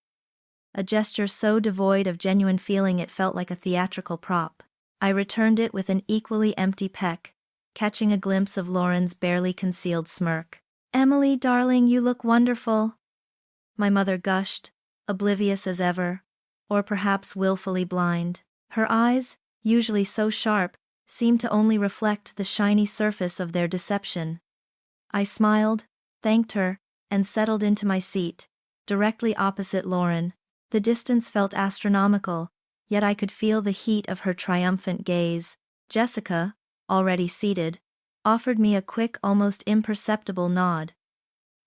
A gesture so devoid of genuine feeling it felt like a theatrical prop. I returned it with an equally empty peck, catching a glimpse of Lauren's barely concealed smirk. "Emily, darling, you look wonderful," my mother gushed, oblivious as ever, or perhaps willfully blind. Her eyes, usually so sharp, seemed to only reflect the shiny surface of their deception. I smiled, thanked her, and settled into my seat, directly opposite Lauren. The distance felt astronomical, yet I could feel the heat of her triumphant gaze. Jessica, already seated, offered me a quick, almost imperceptible nod,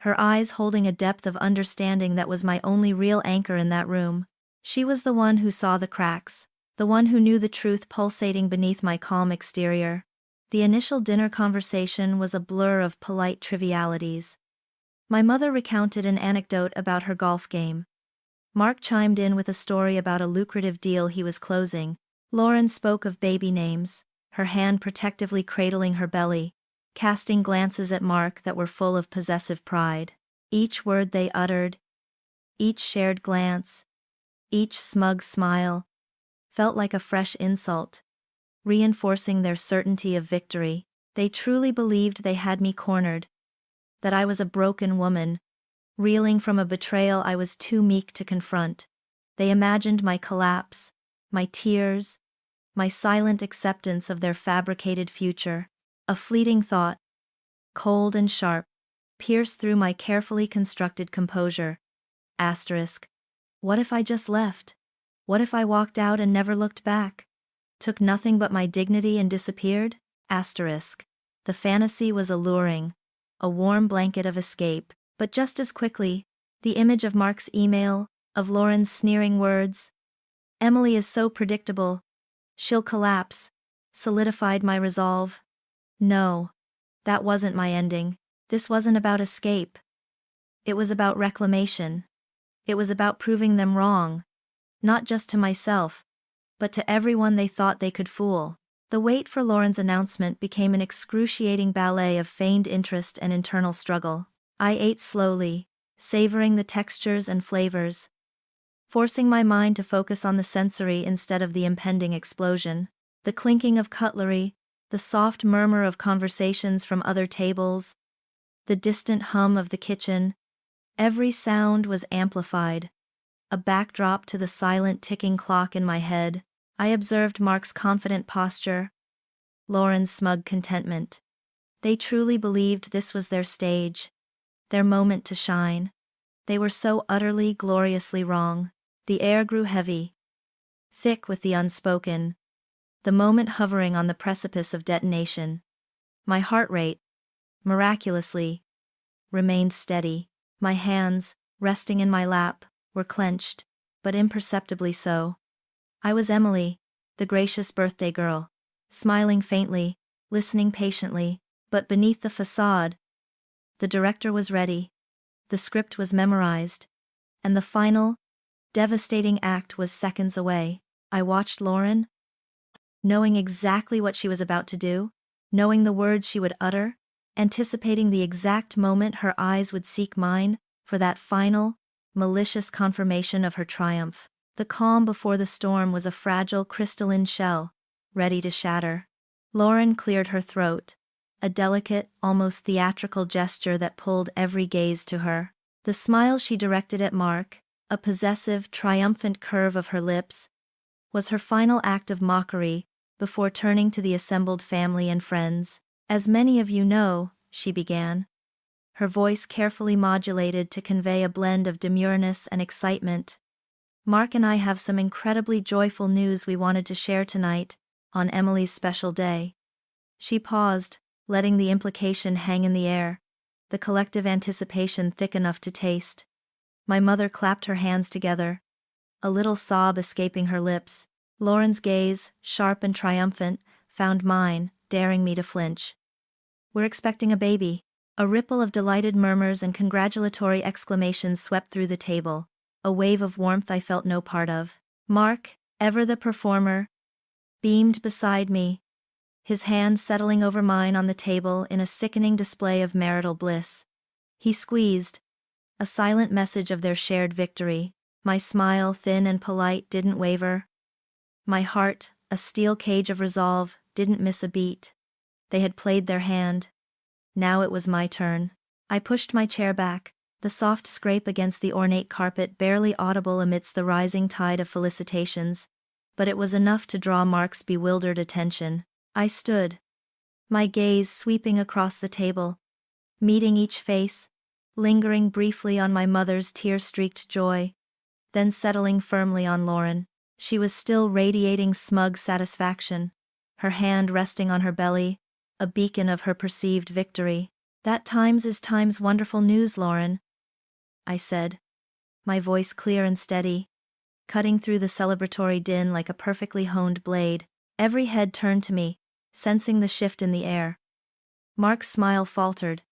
her eyes holding a depth of understanding that was my only real anchor in that room. She was the one who saw the cracks, the one who knew the truth pulsating beneath my calm exterior. The initial dinner conversation was a blur of polite trivialities. My mother recounted an anecdote about her golf game. Mark chimed in with a story about a lucrative deal he was closing. Lauren spoke of baby names, her hand protectively cradling her belly, casting glances at Mark that were full of possessive pride. Each word they uttered, each shared glance, each smug smile, felt like a fresh insult, reinforcing their certainty of victory. They truly believed they had me cornered, that I was a broken woman, reeling from a betrayal I was too meek to confront. They imagined my collapse, my tears, my silent acceptance of their fabricated future. A fleeting thought, cold and sharp, pierced through my carefully constructed composure. What if I just left? What if I walked out and never looked back? Took nothing but my dignity and disappeared? The fantasy was alluring, a warm blanket of escape, but just as quickly, the image of Mark's email, of Lauren's sneering words, "Emily is so predictable, she'll collapse," solidified my resolve. No, that wasn't my ending. This wasn't about escape. It was about reclamation. It was about proving them wrong, not just to myself, but to everyone they thought they could fool. The wait for Lauren's announcement became an excruciating ballet of feigned interest and internal struggle. I ate slowly, savoring the textures and flavors, forcing my mind to focus on the sensory instead of the impending explosion. The clinking of cutlery, the soft murmur of conversations from other tables, the distant hum of the kitchen, every sound was amplified, a backdrop to the silent ticking clock in my head. I observed Mark's confident posture, Lauren's smug contentment. They truly believed this was their stage, their moment to shine. They were so utterly, gloriously wrong. The air grew heavy, thick with the unspoken, the moment hovering on the precipice of detonation. My heart rate, miraculously, remained steady. My hands, resting in my lap, were clenched, but imperceptibly so. I was Emily, the gracious birthday girl, smiling faintly, listening patiently, but beneath the facade, the director was ready, the script was memorized, and the final, devastating act was seconds away. I watched Lauren, knowing exactly what she was about to do, knowing the words she would utter, anticipating the exact moment her eyes would seek mine for that final, malicious confirmation of her triumph. The calm before the storm was a fragile crystalline shell, ready to shatter. Lauren cleared her throat, a delicate, almost theatrical gesture that pulled every gaze to her. The smile she directed at Mark, a possessive, triumphant curve of her lips, was her final act of mockery before turning to the assembled family and friends. "As many of you know," she began, her voice carefully modulated to convey a blend of demureness and excitement, "Mark and I have some incredibly joyful news we wanted to share tonight, on Emily's special day." She paused, letting the implication hang in the air, the collective anticipation thick enough to taste. My mother clapped her hands together, a little sob escaping her lips. Lauren's gaze, sharp and triumphant, found mine, daring me to flinch. "We're expecting a baby." A ripple of delighted murmurs and congratulatory exclamations swept through the table, a wave of warmth I felt no part of. Mark, ever the performer, beamed beside me, his hand settling over mine on the table in a sickening display of marital bliss. He squeezed, a silent message of their shared victory. My smile, thin and polite, didn't waver. My heart, a steel cage of resolve, didn't miss a beat. They had played their hand. Now it was my turn. I pushed my chair back, the soft scrape against the ornate carpet barely audible amidst the rising tide of felicitations, but it was enough to draw Mark's bewildered attention. I stood, my gaze sweeping across the table, meeting each face, lingering briefly on my mother's tear-streaked joy, then settling firmly on Lauren. She was still radiating smug satisfaction, her hand resting on her belly, a beacon of her perceived victory. "That times is times wonderful news, Lauren," I said, my voice clear and steady, cutting through the celebratory din like a perfectly honed blade. Every head turned to me, sensing the shift in the air. Mark's smile faltered.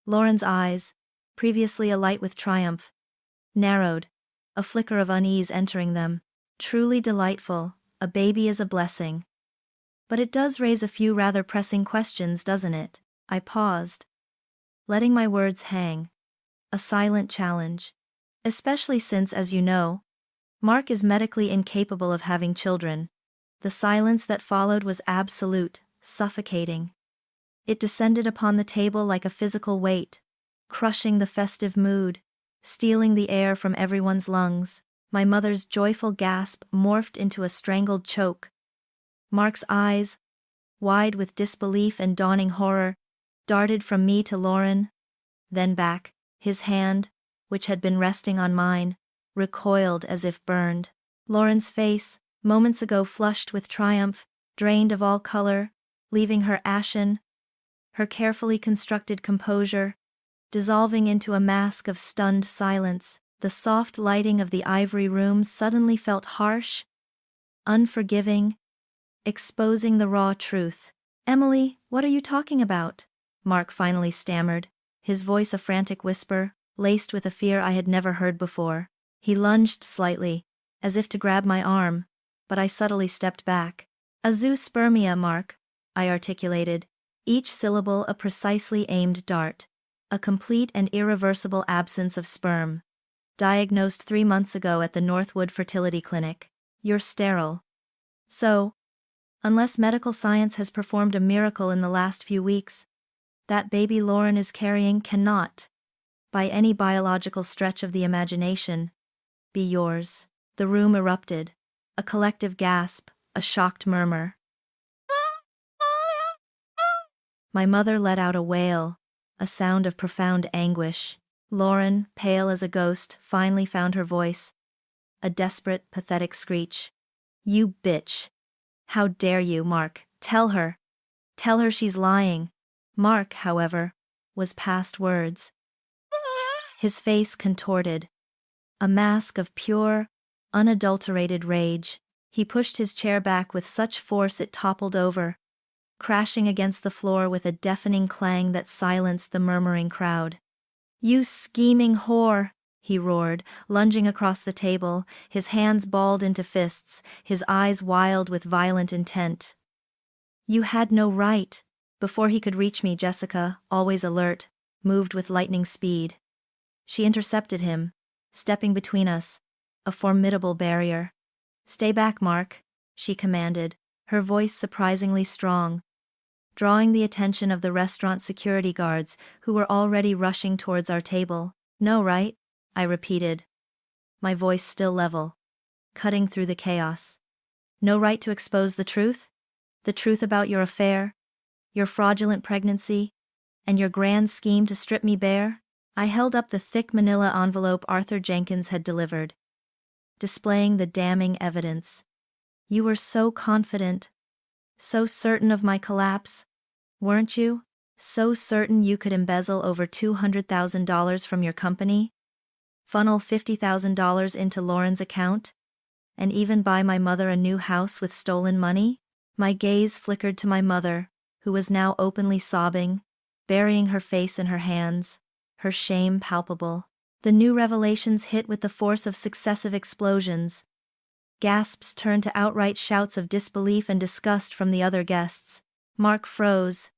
Lauren's eyes, previously alight with triumph, narrowed, a flicker of unease entering them. "Truly delightful, a baby is a blessing. But it does raise a few rather pressing questions, doesn't it?" I paused, letting my words hang, a silent challenge. "Especially since, as you know, Mark is medically incapable of having children." The silence that followed was absolute, suffocating. It descended upon the table like a physical weight, crushing the festive mood, stealing the air from everyone's lungs. My mother's joyful gasp morphed into a strangled choke. Mark's eyes, wide with disbelief and dawning horror, darted from me to Lauren, then back. His hand, which had been resting on mine, recoiled as if burned. Lauren's face, moments ago flushed with triumph, drained of all color, leaving her ashen, her carefully constructed composure, dissolving into a mask of stunned silence. The soft lighting of the ivory room suddenly felt harsh, unforgiving, exposing the raw truth. "Emily, what are you talking about?" Mark finally stammered, his voice a frantic whisper, laced with a fear I had never heard before. He lunged slightly, as if to grab my arm, but I subtly stepped back. "Azoospermia, Mark," I articulated, each syllable a precisely aimed dart. "A complete and irreversible absence of sperm. Diagnosed 3 months ago at the Northwood Fertility Clinic. You're sterile. So, unless medical science has performed a miracle in the last few weeks, that baby Lauren is carrying cannot, by any biological stretch of the imagination, be yours." The room erupted, a collective gasp, a shocked murmur. My mother let out a wail, a sound of profound anguish. Lauren, pale as a ghost, finally found her voice, a desperate, pathetic screech. "You bitch. How dare you, Mark? Tell her. Tell her she's lying." Mark, however, was past words. His face contorted, a mask of pure, unadulterated rage. He pushed his chair back with such force it toppled over, crashing against the floor with a deafening clang that silenced the murmuring crowd. "You scheming whore!" he roared, lunging across the table, his hands balled into fists, his eyes wild with violent intent. "You had no right." Before he could reach me, Jessica, always alert, moved with lightning speed. She intercepted him, stepping between us, a formidable barrier. "Stay back, Mark," she commanded, her voice surprisingly strong, drawing the attention of the restaurant security guards who were already rushing towards our table. "No, right?" I repeated, my voice still level, cutting through the chaos. "No right to expose the truth? The truth about your affair, your fraudulent pregnancy, and your grand scheme to strip me bare?" I held up the thick manila envelope Arthur Jenkins had delivered, displaying the damning evidence. "You were so confident, so certain of my collapse, weren't you? So certain you could embezzle over $200,000 from your company, funnel $50,000 into Lauren's account, and even buy my mother a new house with stolen money?" My gaze flickered to my mother, who was now openly sobbing, burying her face in her hands, her shame palpable. The new revelations hit with the force of successive explosions. Gasps turned to outright shouts of disbelief and disgust from the other guests. Mark froze,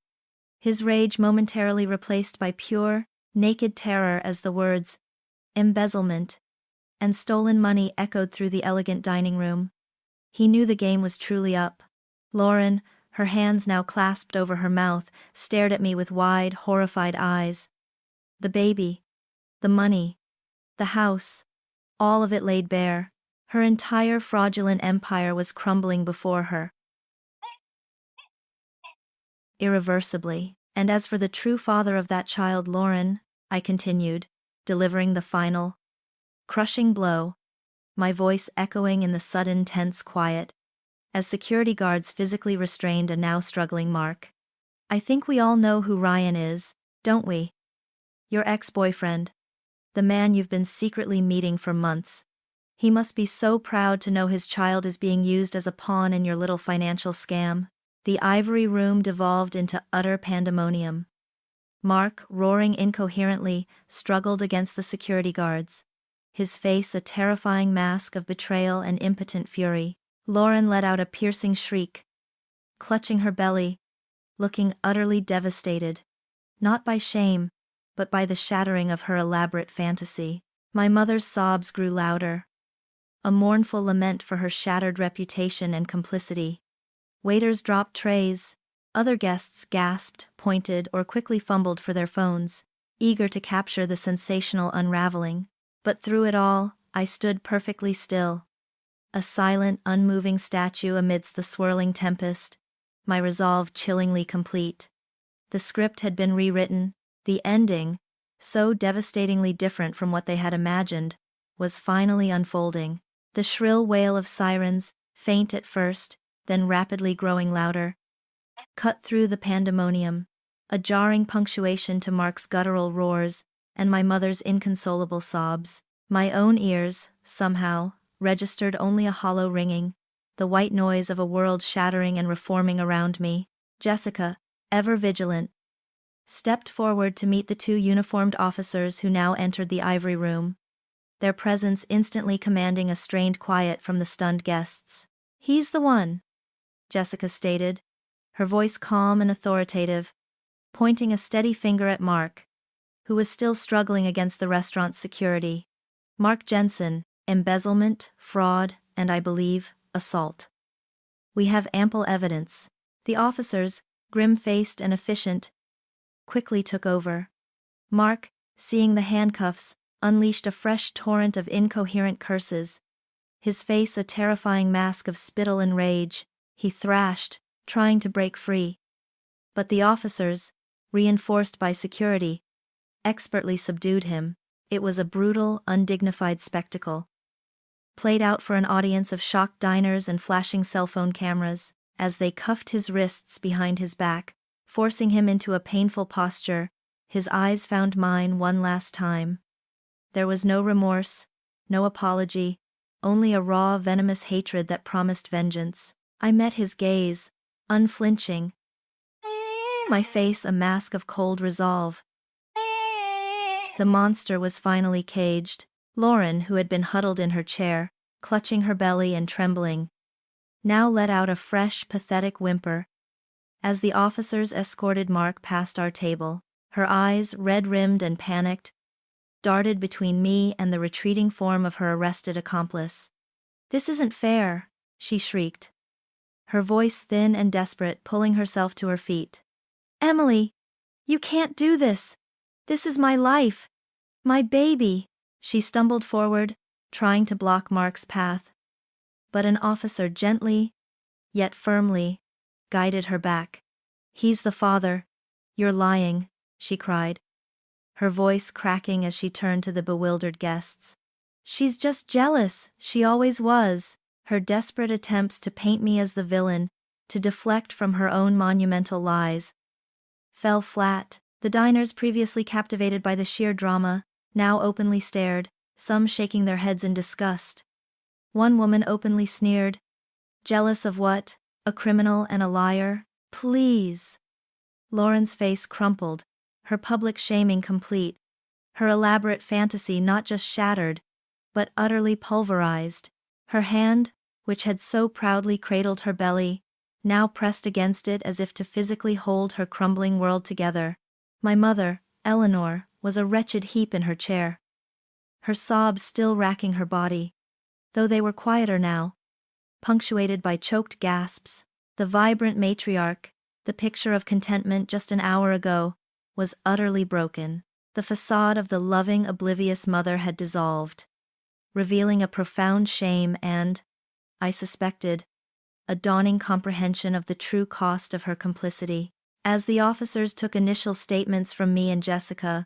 his rage momentarily replaced by pure, naked terror as the words, "embezzlement," and "stolen money" echoed through the elegant dining room. He knew the game was truly up. Lauren, her hands now clasped over her mouth, stared at me with wide, horrified eyes. The baby, the money, the house, all of it laid bare. Her entire fraudulent empire was crumbling before her, irreversibly. "And as for the true father of that child, Lauren," I continued, delivering the final, crushing blow, my voice echoing in the sudden tense quiet, as security guards physically restrained a now struggling Mark. "I think we all know who Ryan is, don't we? Your ex-boyfriend. The man you've been secretly meeting for months. He must be so proud to know his child is being used as a pawn in your little financial scam." The ivory room devolved into utter pandemonium. Mark, roaring incoherently, struggled against the security guards, his face a terrifying mask of betrayal and impotent fury. Lauren let out a piercing shriek, clutching her belly, looking utterly devastated, not by shame, but by the shattering of her elaborate fantasy. My mother's sobs grew louder, a mournful lament for her shattered reputation and complicity. Waiters dropped trays, other guests gasped, pointed, or quickly fumbled for their phones, eager to capture the sensational unraveling. But through it all, I stood perfectly still, a silent, unmoving statue amidst the swirling tempest, my resolve chillingly complete. The script had been rewritten, the ending, so devastatingly different from what they had imagined, was finally unfolding. The shrill wail of sirens, faint at first, then rapidly growing louder, cut through the pandemonium, a jarring punctuation to Mark's guttural roars and my mother's inconsolable sobs. My own ears, somehow, registered only a hollow ringing, the white noise of a world shattering and reforming around me. Jessica, ever vigilant, stepped forward to meet the two uniformed officers who now entered the ivory room, their presence instantly commanding a strained quiet from the stunned guests. "He's the one," Jessica stated, her voice calm and authoritative, pointing a steady finger at Mark, who was still struggling against the restaurant's security. "Mark Jensen, embezzlement, fraud, and I believe, assault. We have ample evidence." The officers, grim-faced and efficient, quickly took over. Mark, seeing the handcuffs, unleashed a fresh torrent of incoherent curses, his face a terrifying mask of spittle and rage. He thrashed, trying to break free. But the officers, reinforced by security, expertly subdued him. It was a brutal, undignified spectacle. played out for an audience of shocked diners and flashing cell phone cameras, as they cuffed his wrists behind his back, forcing him into a painful posture. His eyes found mine one last time. There was no remorse, no apology, only a raw, venomous hatred that promised vengeance. I met his gaze, unflinching, my face a mask of cold resolve. The monster was finally caged. Lauren, who had been huddled in her chair, clutching her belly and trembling, now let out a fresh, pathetic whimper. As the officers escorted Mark past our table, her eyes, red-rimmed and panicked, darted between me and the retreating form of her arrested accomplice. "This isn't fair," she shrieked, her voice thin and desperate, pulling herself to her feet. "Emily, you can't do this. This is my life. My baby." She stumbled forward, trying to block Mark's path. But an officer gently, yet firmly, guided her back. "He's the father. You're lying," she cried, her voice cracking as she turned to the bewildered guests. "She's just jealous, she always was." Her desperate attempts to paint me as the villain, to deflect from her own monumental lies, fell flat. The diners, previously captivated by the sheer drama, now openly stared, some shaking their heads in disgust. One woman openly sneered. "Jealous of what? A criminal and a liar? Please." Lauren's face crumpled, her public shaming complete, her elaborate fantasy not just shattered, but utterly pulverized. Her hand, which had so proudly cradled her belly, now pressed against it as if to physically hold her crumbling world together. My mother, Eleanor, was a wretched heap in her chair, her sobs still racking her body, though they were quieter now, punctuated by choked gasps. The vibrant matriarch, the picture of contentment just an hour ago, was utterly broken. The facade of the loving, oblivious mother had dissolved, revealing a profound shame and, I suspected, a dawning comprehension of the true cost of her complicity. As the officers took initial statements from me and Jessica,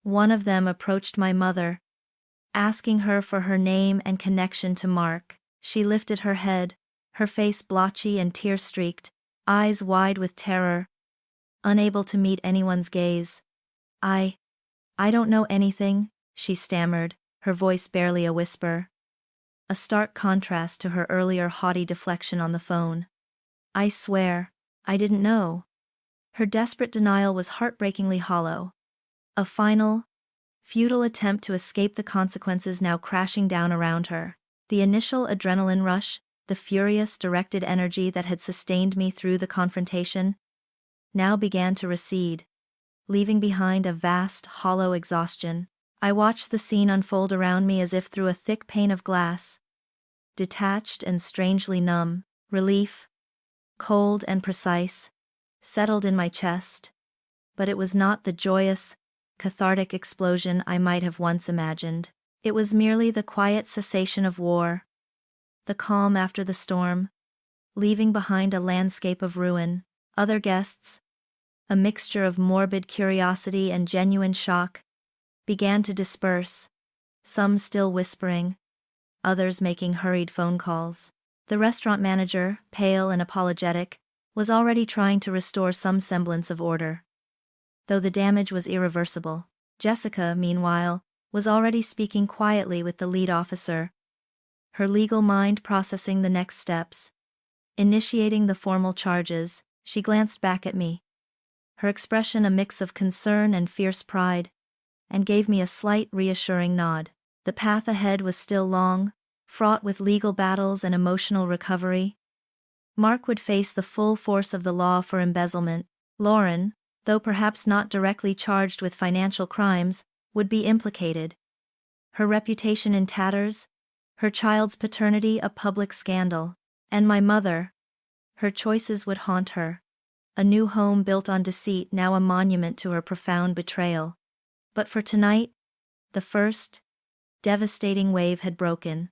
one of them approached my mother, asking her for her name and connection to Mark. She lifted her head, her face blotchy and tear-streaked, eyes wide with terror, unable to meet anyone's gaze. I don't know anything," she stammered, her voice barely a whisper, a stark contrast to her earlier haughty deflection on the phone. "I swear, I didn't know." Her desperate denial was heartbreakingly hollow. A final, futile attempt to escape the consequences now crashing down around her. The initial adrenaline rush, the furious, directed energy that had sustained me through the confrontation, now began to recede, leaving behind a vast, hollow exhaustion. I watched the scene unfold around me as if through a thick pane of glass, detached and strangely numb. Relief, cold and precise, settled in my chest, but it was not the joyous, cathartic explosion I might have once imagined. It was merely the quiet cessation of war, the calm after the storm, leaving behind a landscape of ruin. Other guests, a mixture of morbid curiosity and genuine shock, began to disperse, some still whispering, others making hurried phone calls. The restaurant manager, pale and apologetic, was already trying to restore some semblance of order, though the damage was irreversible. Jessica, meanwhile, was already speaking quietly with the lead officer, her legal mind processing the next steps. Initiating the formal charges, she glanced back at me, her expression a mix of concern and fierce pride, and gave me a slight reassuring nod. The path ahead was still long, fraught with legal battles and emotional recovery. Mark would face the full force of the law for embezzlement. Lauren, though perhaps not directly charged with financial crimes, would be implicated. Her reputation in tatters, her child's paternity a public scandal. And my mother, her choices would haunt her. A new home built on deceit, now a monument to her profound betrayal. But for tonight, the first, devastating wave had broken.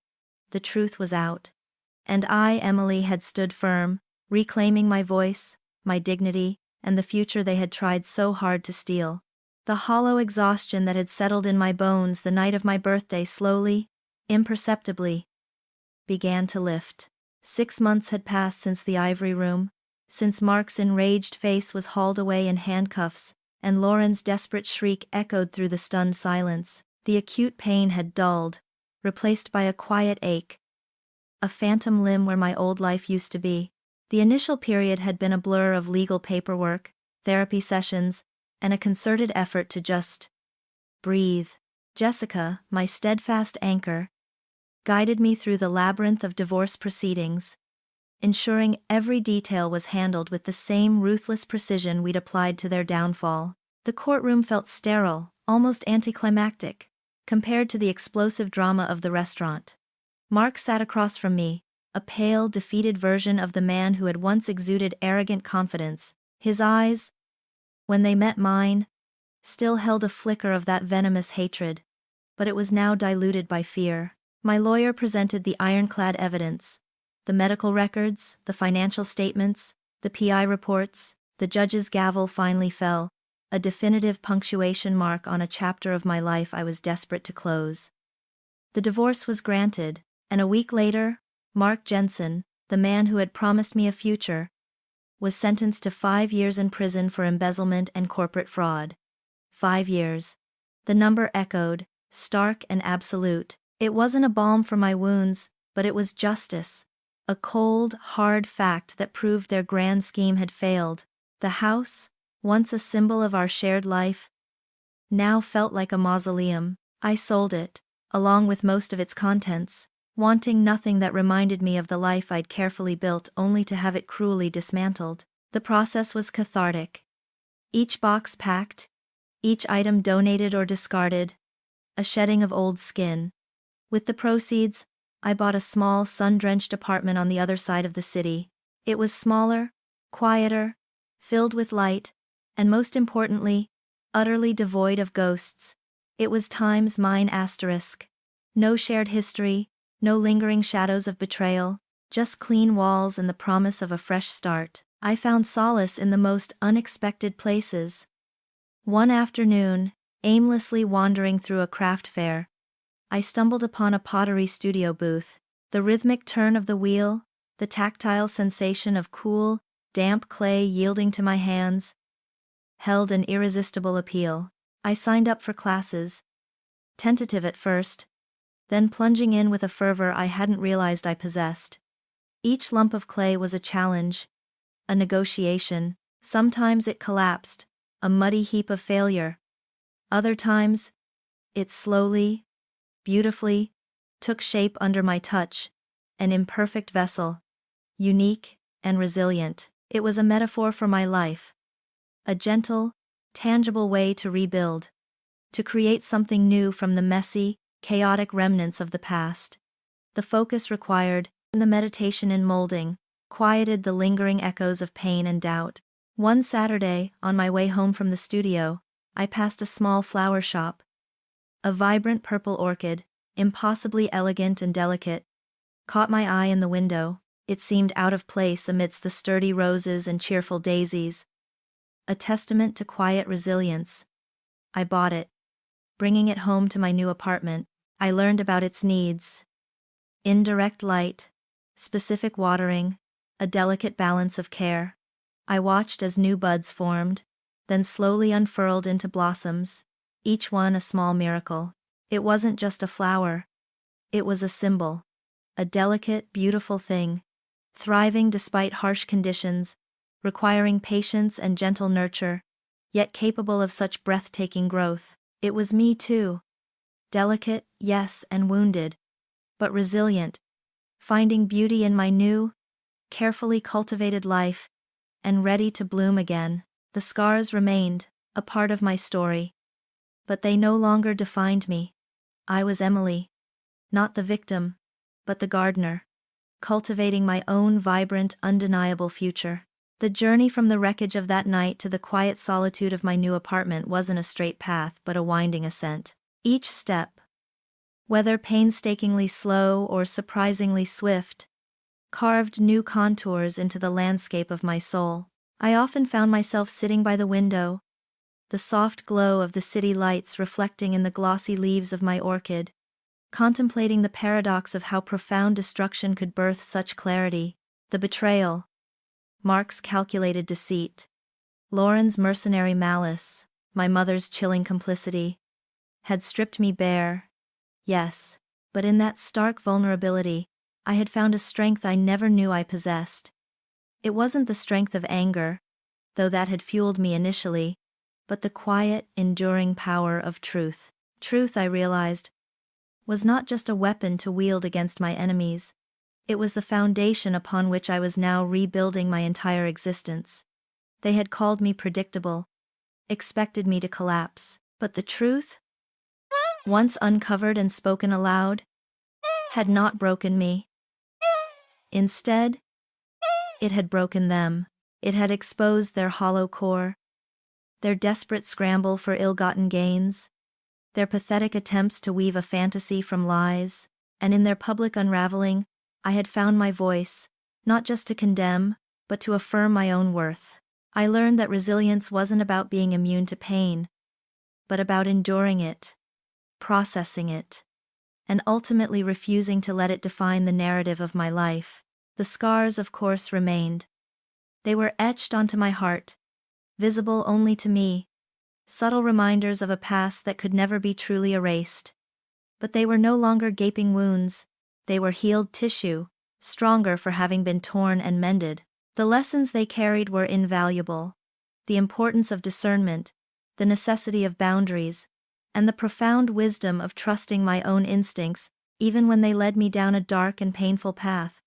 The truth was out. And I, Emily, had stood firm, reclaiming my voice, my dignity, and the future they had tried so hard to steal. The hollow exhaustion that had settled in my bones the night of my birthday slowly, imperceptibly, began to lift. 6 months had passed since the ivory room, since Mark's enraged face was hauled away in handcuffs, and Lauren's desperate shriek echoed through the stunned silence. The acute pain had dulled, replaced by a quiet ache, a phantom limb where my old life used to be. The initial period had been a blur of legal paperwork, therapy sessions, and a concerted effort to just breathe. Jessica, my steadfast anchor, guided me through the labyrinth of divorce proceedings, ensuring every detail was handled with the same ruthless precision we'd applied to their downfall. The courtroom felt sterile, almost anticlimactic, compared to the explosive drama of the restaurant. Mark sat across from me, a pale, defeated version of the man who had once exuded arrogant confidence. His eyes, when they met mine, still held a flicker of that venomous hatred, but it was now diluted by fear. My lawyer presented the ironclad evidence: the medical records, the financial statements, the PI reports. The judge's gavel finally fell, a definitive punctuation mark on a chapter of my life I was desperate to close. The divorce was granted, and a week later, Mark Jensen, the man who had promised me a future, was sentenced to 5 years in prison for embezzlement and corporate fraud. 5 years. The number echoed, stark and absolute. It wasn't a balm for my wounds, but it was justice. A cold, hard fact that proved their grand scheme had failed. The house, once a symbol of our shared life, now felt like a mausoleum. I sold it, along with most of its contents, wanting nothing that reminded me of the life I'd carefully built only to have it cruelly dismantled. The process was cathartic. Each box packed, each item donated or discarded, a shedding of old skin. With the proceeds, I bought a small, sun-drenched apartment on the other side of the city. It was smaller, quieter, filled with light, and most importantly, utterly devoid of ghosts. It was time's mine asterisk. No shared history, no lingering shadows of betrayal, just clean walls and the promise of a fresh start. I found solace in the most unexpected places. One afternoon, aimlessly wandering through a craft fair, I stumbled upon a pottery studio booth. The rhythmic turn of the wheel, the tactile sensation of cool, damp clay yielding to my hands, held an irresistible appeal. I signed up for classes, tentative at first, then plunging in with a fervor I hadn't realized I possessed. Each lump of clay was a challenge, a negotiation. Sometimes it collapsed, a muddy heap of failure. Other times, it slowly, beautifully, took shape under my touch, an imperfect vessel, unique and resilient. It was a metaphor for my life, a gentle, tangible way to rebuild, to create something new from the messy, chaotic remnants of the past. The focus required, and the meditation in molding, quieted the lingering echoes of pain and doubt. One Saturday, on my way home from the studio, I passed a small flower shop. A vibrant purple orchid, impossibly elegant and delicate, caught my eye in the window. It seemed out of place amidst the sturdy roses and cheerful daisies. A testament to quiet resilience. I bought it. Bringing it home to my new apartment, I learned about its needs. Indirect light, specific watering, a delicate balance of care. I watched as new buds formed, then slowly unfurled into blossoms, each one a small miracle. It wasn't just a flower. It was a symbol. A delicate, beautiful thing, thriving despite harsh conditions, requiring patience and gentle nurture, yet capable of such breathtaking growth. It was me too. Delicate, yes, and wounded, but resilient, finding beauty in my new, carefully cultivated life, and ready to bloom again. The scars remained, a part of my story. But they no longer defined me. I was Emily. Not the victim, but the gardener, cultivating my own vibrant, undeniable future. The journey from the wreckage of that night to the quiet solitude of my new apartment wasn't a straight path but a winding ascent. Each step, whether painstakingly slow or surprisingly swift, carved new contours into the landscape of my soul. I often found myself sitting by the window, the soft glow of the city lights reflecting in the glossy leaves of my orchid, contemplating the paradox of how profound destruction could birth such clarity. The betrayal, Mark's calculated deceit, Lauren's mercenary malice, my mother's chilling complicity, had stripped me bare. Yes, but in that stark vulnerability, I had found a strength I never knew I possessed. It wasn't the strength of anger, though that had fueled me initially, but the quiet, enduring power of truth. Truth, I realized, was not just a weapon to wield against my enemies. It was the foundation upon which I was now rebuilding my entire existence. They had called me predictable, expected me to collapse, but the truth, once uncovered and spoken aloud, had not broken me. Instead, it had broken them. It had exposed their hollow core, their desperate scramble for ill-gotten gains, their pathetic attempts to weave a fantasy from lies, and in their public unraveling, I had found my voice, not just to condemn, but to affirm my own worth. I learned that resilience wasn't about being immune to pain, but about enduring it, processing it, and ultimately refusing to let it define the narrative of my life. The scars, of course, remained. They were etched onto my heart, visible only to me, subtle reminders of a past that could never be truly erased. But they were no longer gaping wounds, they were healed tissue, stronger for having been torn and mended. The lessons they carried were invaluable. The importance of discernment, the necessity of boundaries, and the profound wisdom of trusting my own instincts, even when they led me down a dark and painful path.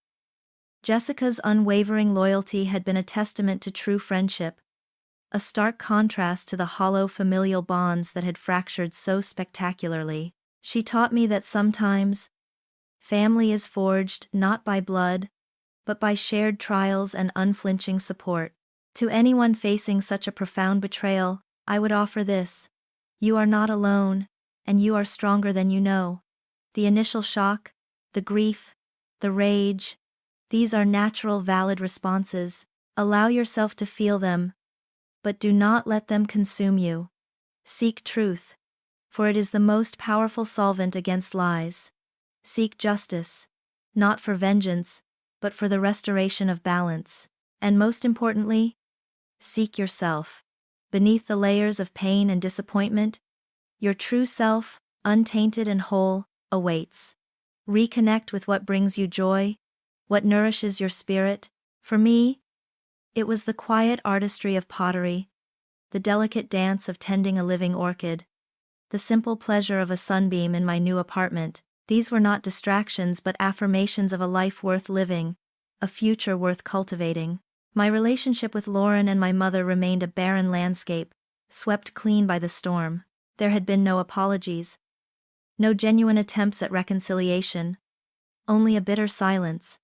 Jessica's unwavering loyalty had been a testament to true friendship, a stark contrast to the hollow familial bonds that had fractured so spectacularly. She taught me that sometimes, family is forged not by blood, but by shared trials and unflinching support. To anyone facing such a profound betrayal, I would offer this: you are not alone, and you are stronger than you know. The initial shock, the grief, the rage, these are natural, valid responses. Allow yourself to feel them, but do not let them consume you. Seek truth, for it is the most powerful solvent against lies. Seek justice, not for vengeance, but for the restoration of balance. And most importantly, seek yourself. Beneath the layers of pain and disappointment, your true self, untainted and whole, awaits. Reconnect with what brings you joy, what nourishes your spirit. For me, it was the quiet artistry of pottery, the delicate dance of tending a living orchid, the simple pleasure of a sunbeam in my new apartment. These were not distractions but affirmations of a life worth living, a future worth cultivating. My relationship with Lauren and my mother remained a barren landscape, swept clean by the storm. There had been no apologies, no genuine attempts at reconciliation, only a bitter silence,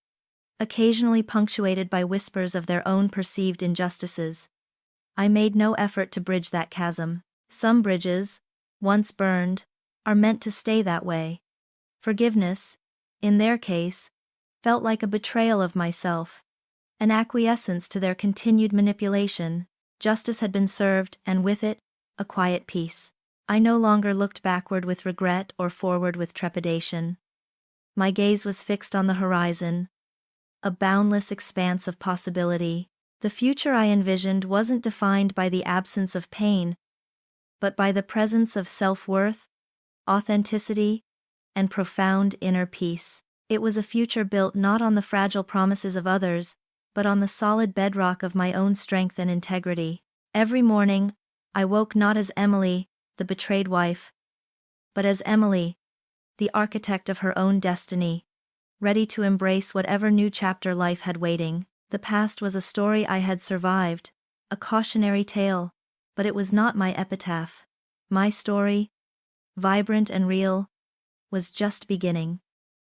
occasionally punctuated by whispers of their own perceived injustices. I made no effort to bridge that chasm. Some bridges, once burned, are meant to stay that way. Forgiveness, in their case, felt like a betrayal of myself, an acquiescence to their continued manipulation. Justice had been served, and with it, a quiet peace. I no longer looked backward with regret or forward with trepidation. My gaze was fixed on the horizon, a boundless expanse of possibility. The future I envisioned wasn't defined by the absence of pain, but by the presence of self-worth, authenticity, and profound inner peace. It was a future built not on the fragile promises of others, but on the solid bedrock of my own strength and integrity. Every morning, I woke not as Emily, the betrayed wife, but as Emily, the architect of her own destiny, ready to embrace whatever new chapter life had waiting. The past was a story I had survived, a cautionary tale, but it was not my epitaph. My story, vibrant and real, was just beginning.